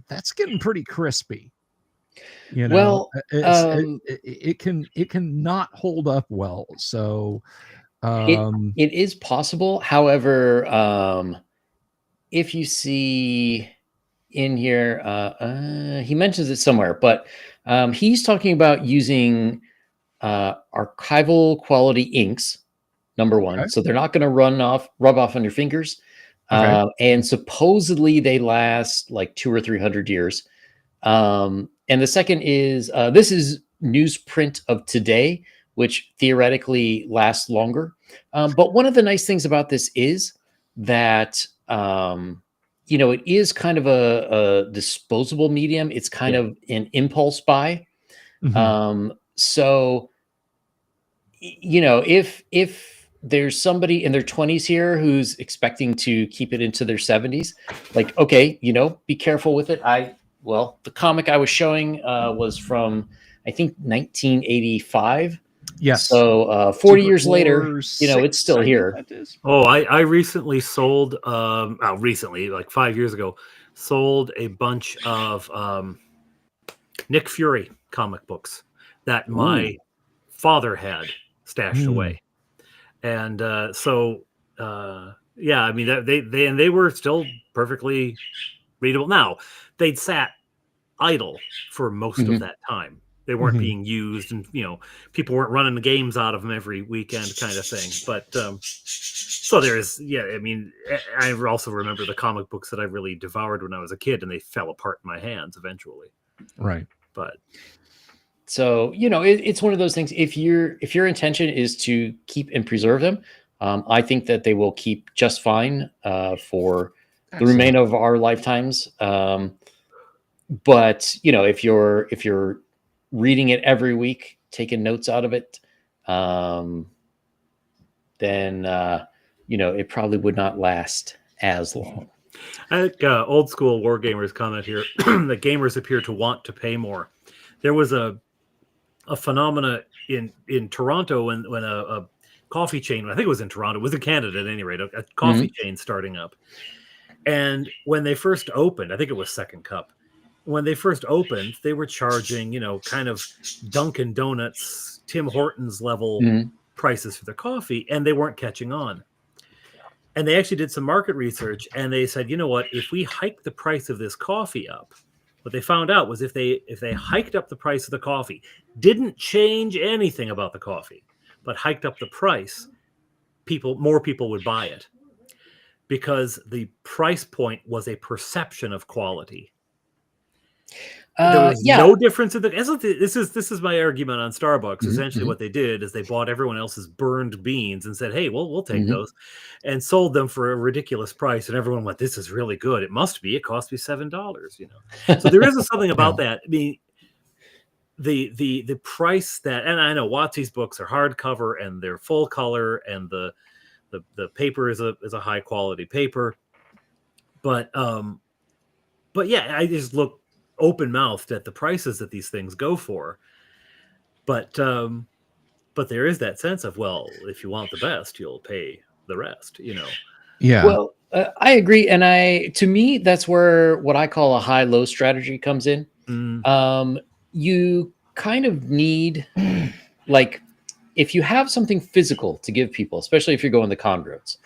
that's getting pretty crispy. Well, it can not hold up well. So it is possible. However, if you see in here, he mentions it somewhere, but he's talking about using archival quality inks, number one. Okay. So they're not going to rub off on your fingers. Okay. And supposedly they last like 200 or 300 years. And the second is this is newsprint of today, which theoretically lasts longer. But one of the nice things about this is that it is kind of a disposable medium. It's kind of an impulse buy. So if there's somebody in their 20s here who's expecting to keep it into their 70s, like, okay, be careful with it. The comic I was showing was from, I think, 1985. Yes. So 40 years later, it's still here. Oh, I recently sold, recently, like 5 years ago, sold a bunch of Nick Fury comic books that my father had stashed away. And I mean, they were still perfectly readable. Now, they'd sat idle for most of that time. They weren't being used, and people weren't running the games out of them every weekend, kind of thing. But so there's, I mean, I also remember the comic books that I really devoured when I was a kid, and they fell apart in my hands eventually. Right. But so it's one of those things. If your intention is to keep and preserve them, I think that they will keep just fine for the remainder of our lifetimes. But if you're reading it every week, taking notes out of it, then it probably would not last as long. I think old school war gamers comment here that gamers appear to want to pay more. There was a phenomena in Toronto when a coffee chain, I think it was in Toronto, it was in Canada at any rate, a coffee chain starting up. And when they first opened, I think it was Second Cup. When they first opened, they were charging, kind of Dunkin' Donuts, Tim Hortons level prices for their coffee, and they weren't catching on. And they actually did some market research, and they said, you know what, if we hike the price of this coffee up, what they found out was if they hiked up the price of the coffee, didn't change anything about the coffee, but hiked up the price, more people would buy it because the price point was a perception of quality. There was no difference in this is my argument on Starbucks. Essentially what they did is they bought everyone else's burned beans and said, hey, we'll take those, and sold them for a ridiculous price, and everyone went, this is really good, it must be, it cost me $7. So there is something about that. I mean, the price that, and I know Watsy's books are hardcover and they're full color, and the paper is a high quality paper, but yeah, I just look open-mouthed at the prices that these things go for, but there is that sense of, well, if you want the best, you'll pay the rest. Well, I agree, and to me that's where what I call a high-low strategy comes in. You kind of need, like, if you have something physical to give people, especially if you're going the con roads,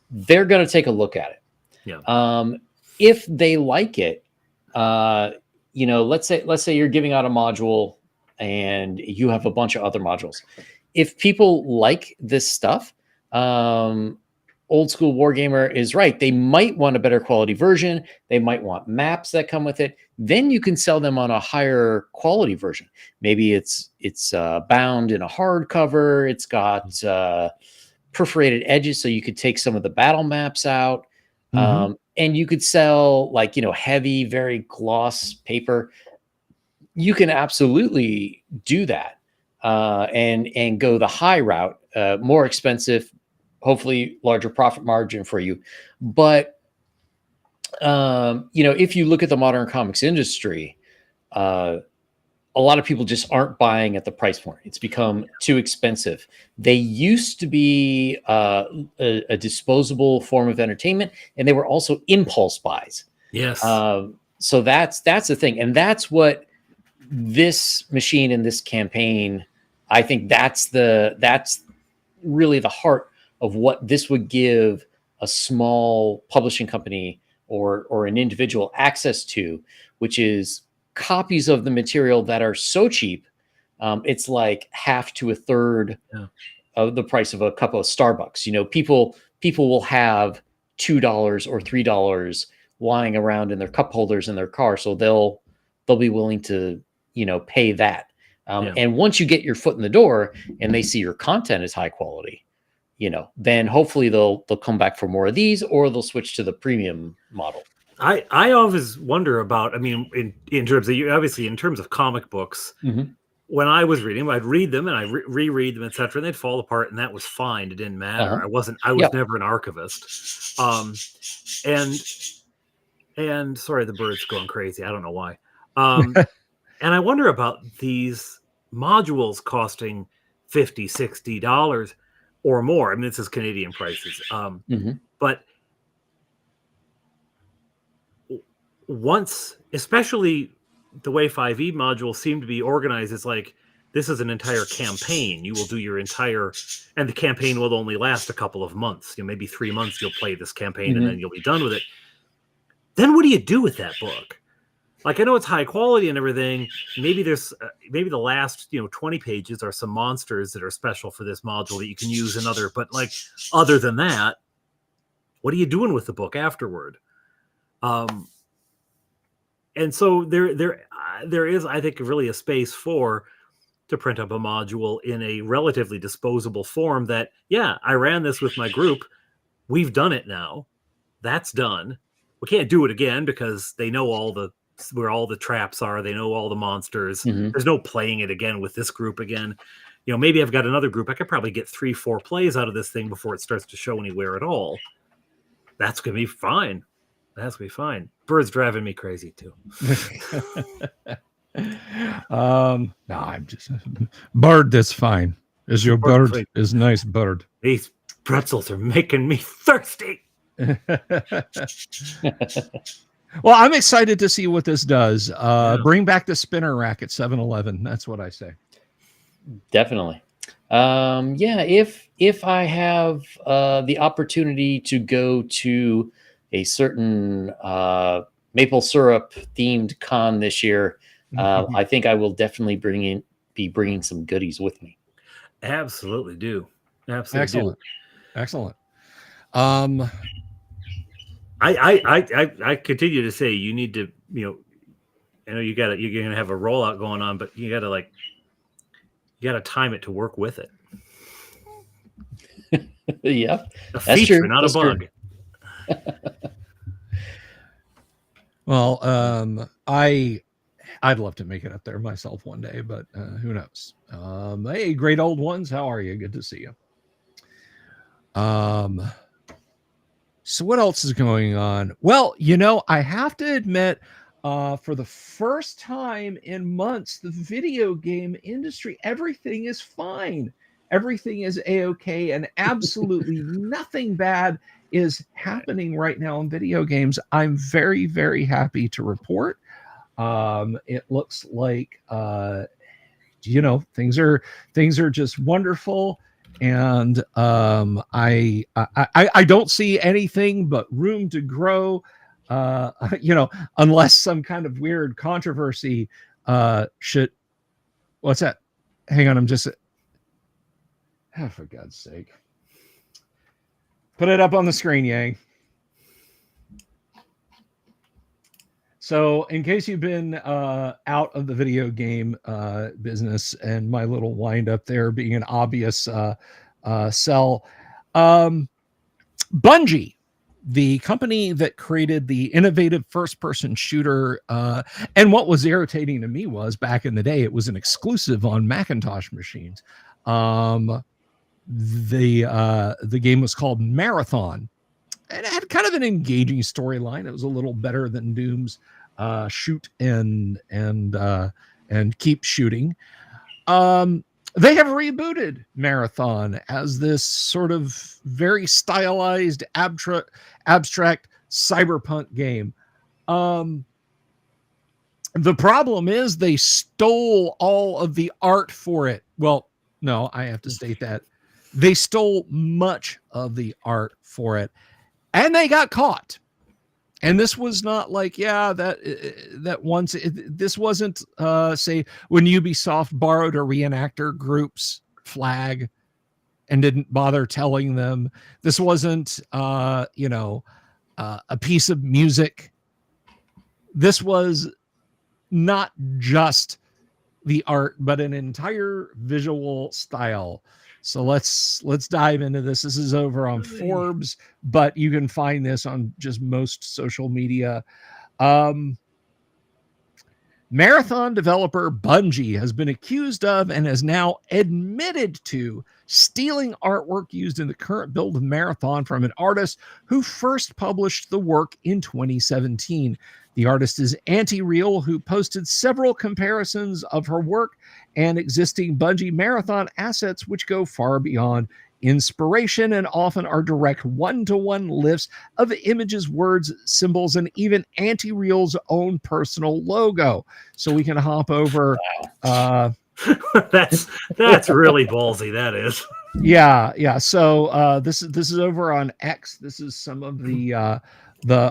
they're going to take a look at it. If they like it, let's say you're giving out a module and you have a bunch of other modules. If people like this stuff, old school wargamer is right. They might want a better quality version. They might want maps that come with it. Then you can sell them on a higher quality version. Maybe it's bound in a hardcover. It's got perforated edges, so you could take some of the battle maps out. And you could sell like, heavy, very gloss paper. You can absolutely do that and go the high route, more expensive, hopefully larger profit margin for you. But, if you look at the modern comics industry, a lot of people just aren't buying at the price point. It's become too expensive. They used to be a disposable form of entertainment, and they were also impulse buys. Yes. So that's the thing. And that's what this machine and this campaign, I think that's really the heart of what this would give a small publishing company or an individual access to, which is copies of the material that are so cheap. It's like half to a third of the price of a cup of Starbucks. People will have $2 or $3 lying around in their cup holders in their car. So they'll be willing to, pay that. And once you get your foot in the door and they see your content is high quality, then hopefully they'll come back for more of these, or they'll switch to the premium model. I always wonder about, in terms of, obviously in terms of comic books, when I was reading them, I'd read them and I reread them, etc., and they'd fall apart, and that was fine. It didn't matter. I was never an archivist. And sorry, the bird's going crazy. I don't know why. And I wonder about these modules costing $50, $60 or more. I mean, this is Canadian prices. But once, especially the way 5e modules seem to be organized, it's like, this is an entire campaign. You will do your entire, and the campaign will only last a couple of months. Maybe 3 months you'll play this campaign and then you'll be done with it. Then what do you do with that book? Like, I know it's high quality and everything. Maybe there's, maybe the last, 20 pages are some monsters that are special for this module that you can use another, but like, other than that, what are you doing with the book afterward? And so there is, I think, really a space to print up a module in a relatively disposable form that, I ran this with my group. We've done it now. That's done. We can't do it again because they know where all the traps are. They know all the monsters. There's no playing it again with this group again. Maybe I've got another group. I could probably get 3-4 plays out of this thing before it starts to show anywhere at all. That's going to be fine. That's going to be fine. Bird's driving me crazy too. No, I'm just bird. That's fine. Is your bird is nice bird. These pretzels are making me thirsty. Well, I'm excited to see what this does. Bring back the spinner rack at 7-Eleven. That's what I say. Definitely. If I have the opportunity to go to a certain maple syrup themed con this year, I think I will definitely be bringing some goodies with me. Absolutely do. Absolutely. Excellent. I continue to say you need to, I know you're going to have a rollout going on, but you got to time it to work with it. Yeah. A feature, not a bug. Well, I'd love to make it up there myself one day, but who knows? Hey, great old ones. How are you? Good to see you. So what else is going on? Well, I have to admit, for the first time in months, the video game industry, everything is fine. Everything is A-okay, and absolutely nothing bad is happening right now in video games. I'm very, very happy to report. It looks like, things are just wonderful. And I don't see anything but room to grow, unless some kind of weird controversy what's that? Hang on, for God's sake. Put it up on the screen, Yang. So in case you've been out of the video game business, and my little wind up there being an obvious sell, Bungie, the company that created the innovative first-person shooter, and what was irritating to me was back in the day, it was an exclusive on Macintosh machines. The game was called Marathon, and it had kind of an engaging storyline. It was a little better than Doom's shoot and keep shooting. They have rebooted Marathon as this sort of very stylized abstract cyberpunk game. The problem is they stole all of the art for it. Well, no, I have to state that they stole much of the art for it, and they got caught. And this was not like, this wasn't, say, when Ubisoft borrowed a reenactor group's flag and didn't bother telling them. This wasn't, a piece of music. This was not just the art, but an entire visual style. So let's dive into this. This is over on Forbes, but you can find this on just most social media. Marathon developer Bungie has been accused of and has now admitted to stealing artwork used in the current build of Marathon from an artist who first published the work in 2017. The artist is Anti-Real, who posted several comparisons of her work and existing Bungie Marathon assets, which go far beyond inspiration and often are direct one-to-one lifts of images, words, symbols, and even Anti-Real's own personal logo. So we can hop over. That's really ballsy. That is. Yeah. So this is over on X. This is some of the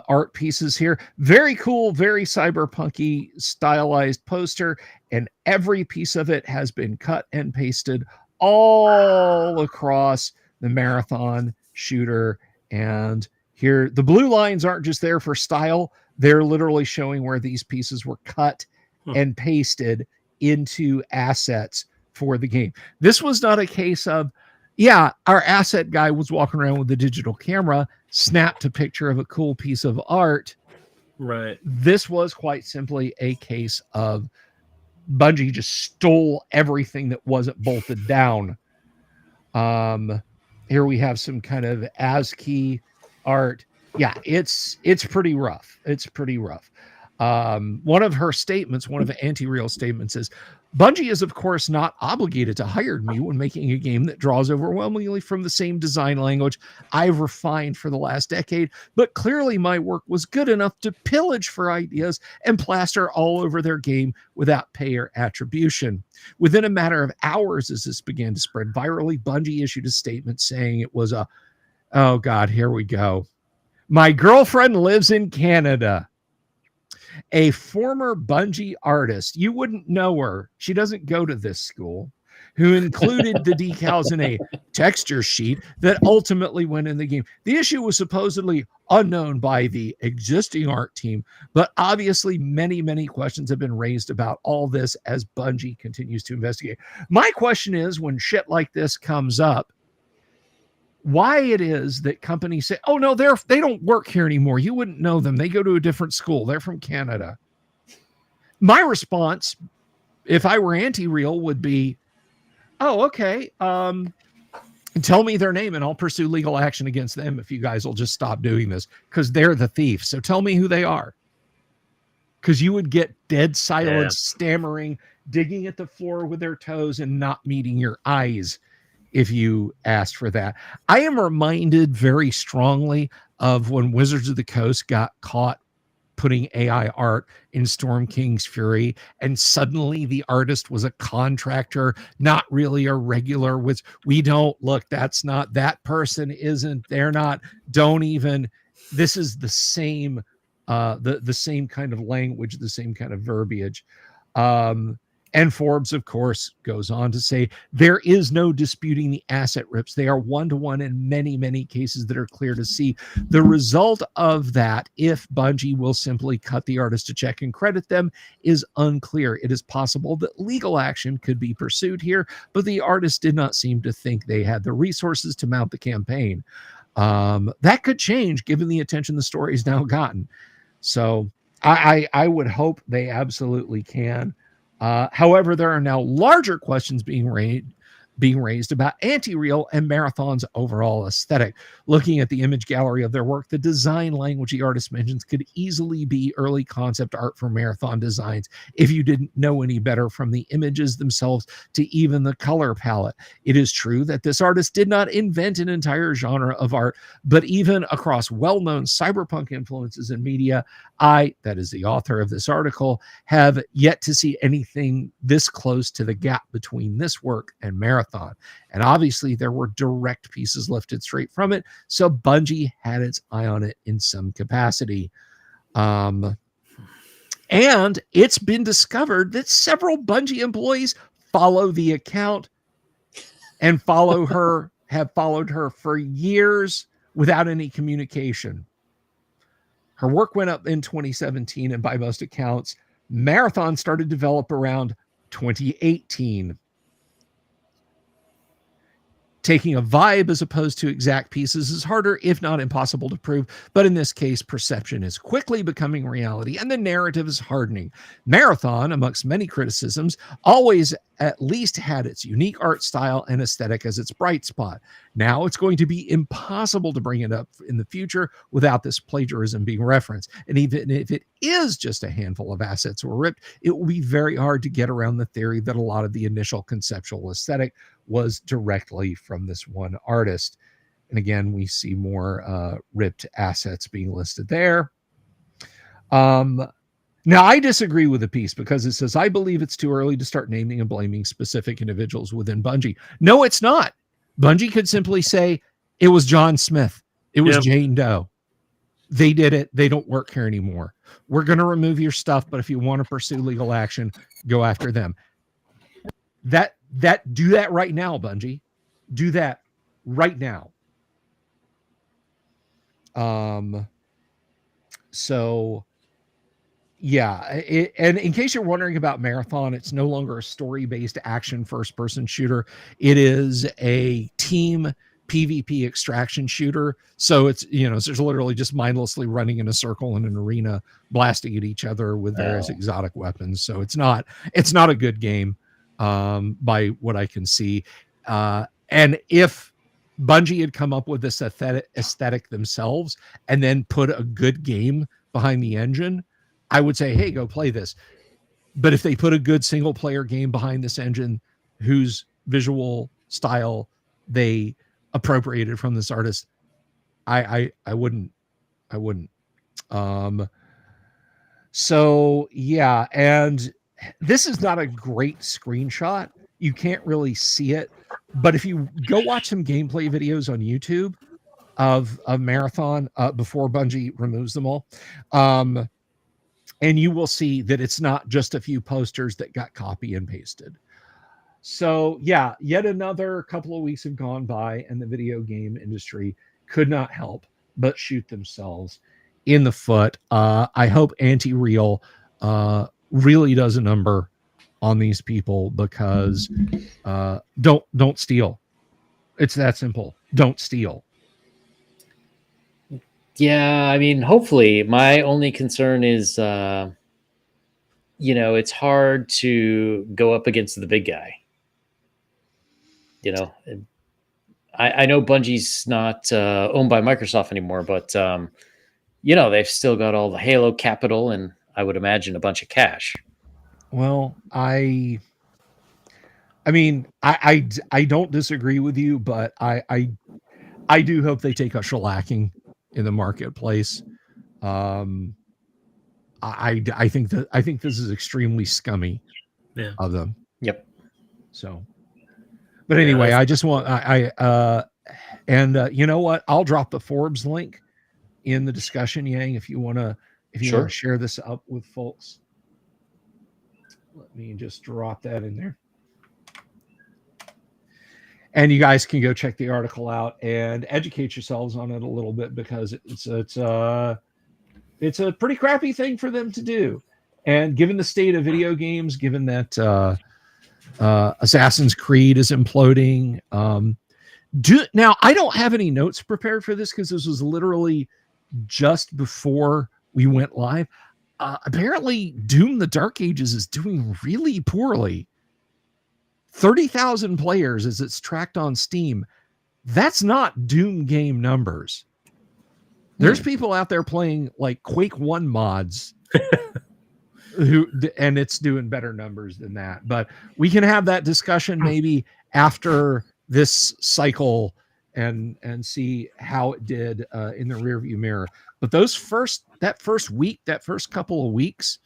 art pieces here. Very cool, very cyberpunky stylized poster, and every piece of it has been cut and pasted all across the Marathon shooter. And here, the blue lines aren't just there for style. They're literally showing where these pieces were cut and pasted into assets for the game. This was not a case of, our asset guy was walking around with the digital camera, snapped a picture of a cool piece of art. Right. This was quite simply a case of Bungie just stole everything that wasn't bolted down. Here we have some kind of ASCII art. Yeah, it's pretty rough. It's pretty rough. One of Anti-Real statements is, Bungie is, of course, not obligated to hire me when making a game that draws overwhelmingly from the same design language I've refined for the last decade, but clearly my work was good enough to pillage for ideas and plaster all over their game without pay or attribution. Within a matter of hours, as this began to spread virally, Bungie issued a statement saying it was oh God, here we go. My girlfriend lives in Canada. A former Bungie artist, you wouldn't know her, she doesn't go to this school, who included the decals in a texture sheet that ultimately went in the game. The issue was supposedly unknown by the existing art team, but obviously many, many questions have been raised about all this as Bungie continues to investigate. My question is, when shit like this comes up, why it is that companies say, oh no, they don't work here anymore. You wouldn't know them. They go to a different school. They're from Canada. My response, if I were Anti-Real, would be, oh, okay. Tell me their name and I'll pursue legal action against them if you guys will just stop doing this, because they're the thief. So tell me who they are. Because you would get dead silence, stammering, digging at the floor with their toes and not meeting your eyes if you asked for that. I am reminded very strongly of when Wizards of the Coast got caught putting AI art in Storm King's Fury, and suddenly the artist was a contractor, not really a regular. We don't look, that's not, that person isn't, they're not, don't even. This is the same, the same kind of language, the same kind of verbiage. And And Forbes, of course, goes on to say there is no disputing the asset rips. They are one-to-one in many, many cases that are clear to see. The result of that, if Bungie will simply cut the artist a check and credit them, is unclear. It is possible that legal action could be pursued here, but the artist did not seem to think they had the resources to mount the campaign. That could change given the attention the story's now gotten. So I would hope they absolutely can. However, there are now larger questions being raised about Anti-Real and Marathon's overall aesthetic. Looking at the image gallery of their work, the design language the artist mentions could easily be early concept art for Marathon designs if you didn't know any better, from the images themselves to even the color palette. It is true that this artist did not invent an entire genre of art, but even across well-known cyberpunk influences in media, I, that is the author of this article, have yet to see anything this close to the gap between this work and Marathon. And obviously there were direct pieces lifted straight from it, so Bungie had its eye on it in some capacity. And it's been discovered that several Bungie employees follow the account and have followed her for years without any communication. Her work went up in 2017, and by most accounts, Marathon started to develop around 2018. Taking a vibe as opposed to exact pieces is harder, if not impossible, to prove, but in this case, perception is quickly becoming reality and the narrative is hardening. Marathon, amongst many criticisms, always at least had its unique art style and aesthetic as its bright spot. Now it's going to be impossible to bring it up in the future without this plagiarism being referenced. And even if it is just a handful of assets were ripped, it will be very hard to get around the theory that a lot of the initial conceptual aesthetic was directly from this one artist. And again, we see more ripped assets being listed there. Now, I disagree with the piece because it says, I believe it's too early to start naming and blaming specific individuals within Bungie. No, it's not. Bungie could simply say, it was John Smith. It was Jane Doe. They did it. They don't work here anymore. We're going to remove your stuff, but if you want to pursue legal action, go after them. Do that right now, Bungie. Do that right now. So yeah, and in case you're wondering about Marathon, it's no longer a story-based action first-person shooter. It is a team PvP extraction shooter. So it's, there's literally just mindlessly running in a circle in an arena, blasting at each other with various exotic weapons. So it's not a good game, by what I can see. And if Bungie had come up with this aesthetic themselves and then put a good game behind the engine, I would say, hey, go play this. But if they put a good single player game behind this engine whose visual style they appropriated from this artist, I wouldn't. So yeah, and this is not a great screenshot. You can't really see it, but if you go watch some gameplay videos on YouTube of Marathon before Bungie removes them all, and you will see that it's not just a few posters that got copy and pasted. So yeah, yet another couple of weeks have gone by and the video game industry could not help but shoot themselves in the foot. I hope Anti-Real really does a number on these people, because don't steal. It's that simple. Don't steal. Yeah, I mean, hopefully. My only concern is, it's hard to go up against the big guy. I know Bungie's not owned by Microsoft anymore, but, they've still got all the Halo capital and I would imagine a bunch of cash. Well, I mean, I don't disagree with you, but I do hope they take a shellacking in the marketplace. I think this is extremely scummy of them. Yep. So, but anyway, I just want you know what? I'll drop the Forbes link in the discussion, Yang, if you want to share this up with folks. Let me just drop that in there. And you guys can go check the article out and educate yourselves on it a little bit, because it's a pretty crappy thing for them to do. And given the state of video games, given that Assassin's Creed is imploding, now I don't have any notes prepared for this because this was literally just before we went live. Apparently, Doom: The Dark Ages is doing really poorly. 30,000 players as it's tracked on Steam. That's not Doom game numbers. There's people out there playing like Quake 1 mods and it's doing better numbers than that. But we can have that discussion maybe after this cycle and see how it did in the rearview mirror. But that first couple of weeks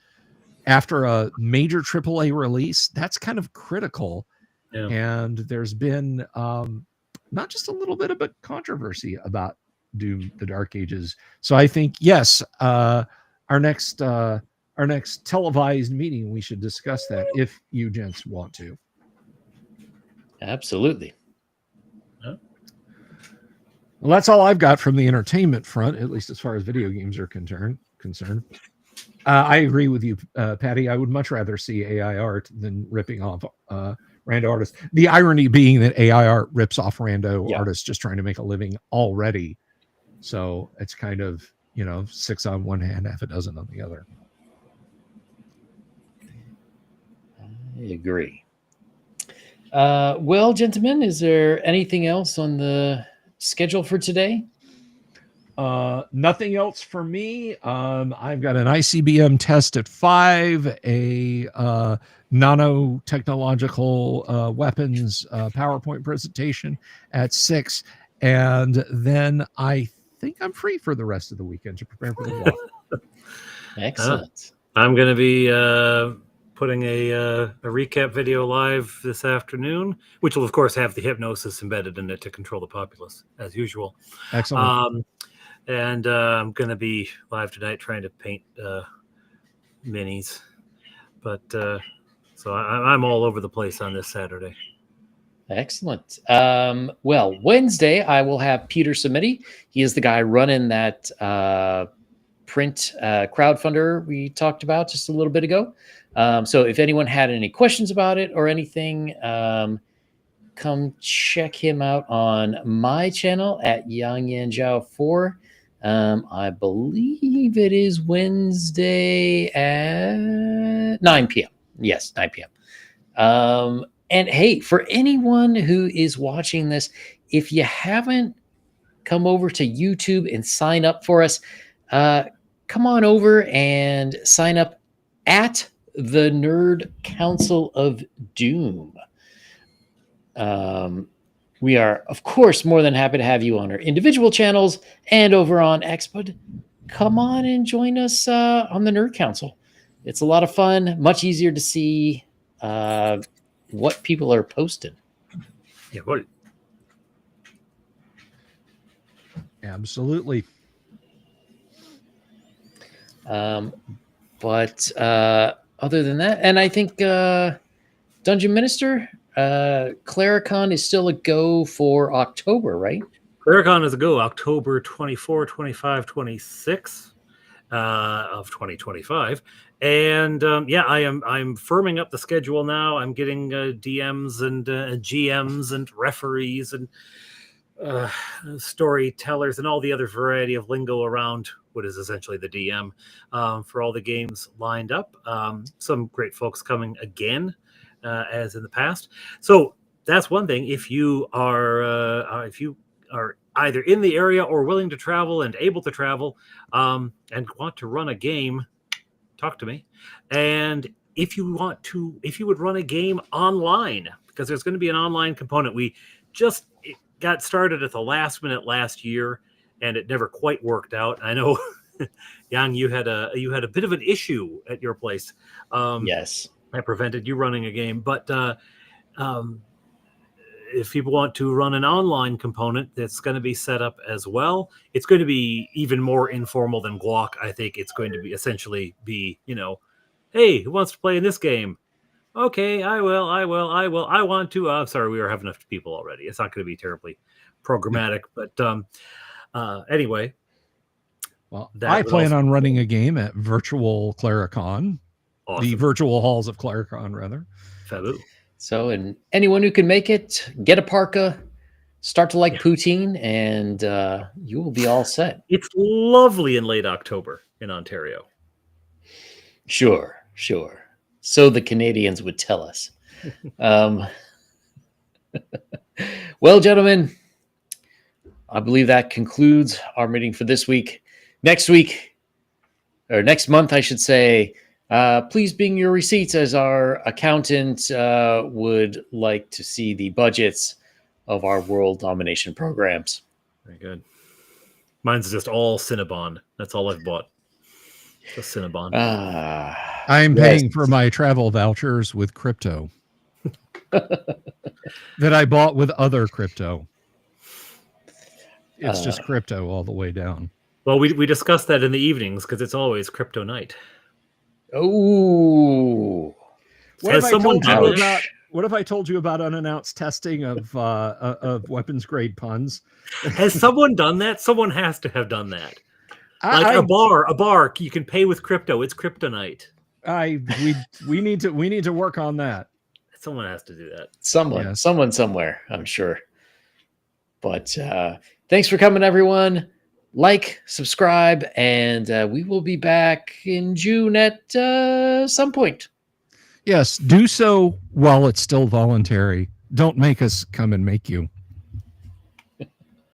after a major AAA release, that's kind of critical. Yeah. And there's been not just a little bit of a controversy about Doom: The Dark Ages. So I think, yes, our next televised meeting, we should discuss that if you gents want to. Absolutely. Yeah. Well, that's all I've got from the entertainment front, at least as far as video games are concerned. I agree with you, Patty. I would much rather see AI art than ripping off rando artists. The irony being that AI art rips off rando artists just trying to make a living already. So it's kind of, 6 on one hand, half a dozen on the other. I agree. Well, gentlemen, is there anything else on the schedule for today? Nothing else for me. I've got an ICBM test at 5, a nanotechnological weapons PowerPoint presentation at 6, and then I think I'm free for the rest of the weekend to prepare for the vlog. Excellent. I'm going to be putting a recap video live this afternoon, which will, of course, have the hypnosis embedded in it to control the populace, as usual. Excellent. And I'm going to be live tonight trying to paint minis. But so I'm all over the place on this Saturday. Excellent. Well, Wednesday, I will have Peter Simeti. He is the guy running that print crowdfunder we talked about just a little bit ago. So if anyone had any questions about it or anything, come check him out on my channel at Yang Yan Zhao 4. I believe it is Wednesday at 9 p.m. Yes, 9 p.m. And hey, for anyone who is watching this, if you haven't come over to YouTube and sign up for us, come on over and sign up at the Nerd Council of Doom. We are, of course, more than happy to have you on our individual channels and over on X, but come on and join us on the Nerd Council. It's a lot of fun, much easier to see what people are posting. Yeah, what? Absolutely. But other than that, and I think Dungeon Minister, Claricon is still a go for October, right? Claricon is a go October 24, 25, 26 of 2025. And I'm firming up the schedule now. I'm getting DMs and GMs and referees and storytellers and all the other variety of lingo around what is essentially the DM for all the games lined up. Some great folks coming again, as in the past. So that's one thing. If you are either in the area or willing to travel and able to travel and want to run a game, talk to me. And if you would run a game online, because there's going to be an online component. We just got started at the last minute last year, and it never quite worked out. I know, Yang, you had a bit of an issue at your place. Yes, that prevented you running a game. But if people want to run an online component, that's going to be set up as well. It's going to be even more informal than GUOGC. I think it's going to be essentially be, hey, who wants to play in this game? Okay, I will. I want to. Sorry, we are having enough people already. It's not going to be terribly programmatic, but anyway. Well, I plan on running a game at Virtual Claricon, the virtual halls of Claricon, rather. Fabu. So, and anyone who can make it, get a parka, start to like poutine, and you will be all set. It's lovely in late October in Ontario. Sure. So the Canadians would tell us. Well, gentlemen, I believe that concludes our meeting for this week. Next month, I should say, please bring your receipts, as our accountant would like to see the budgets of our world domination programs. Very good. Mine's just all Cinnabon. That's all I've bought. Just Cinnabon. I'm paying for my travel vouchers with crypto that I bought with other crypto. It's just crypto all the way down. Well, we discussed that in the evenings because it's always crypto night. Oh, what if I told you about unannounced testing of weapons grade puns? Has someone done that? Someone has to have done that. Like a bar, you can pay with crypto. It's kryptonite. We need to work on that. Someone has to do that. Someone somewhere, I'm sure. But thanks for coming, everyone. Like, subscribe, and we will be back in June at some point. Yes, do so while it's still voluntary. Don't make us come and make you.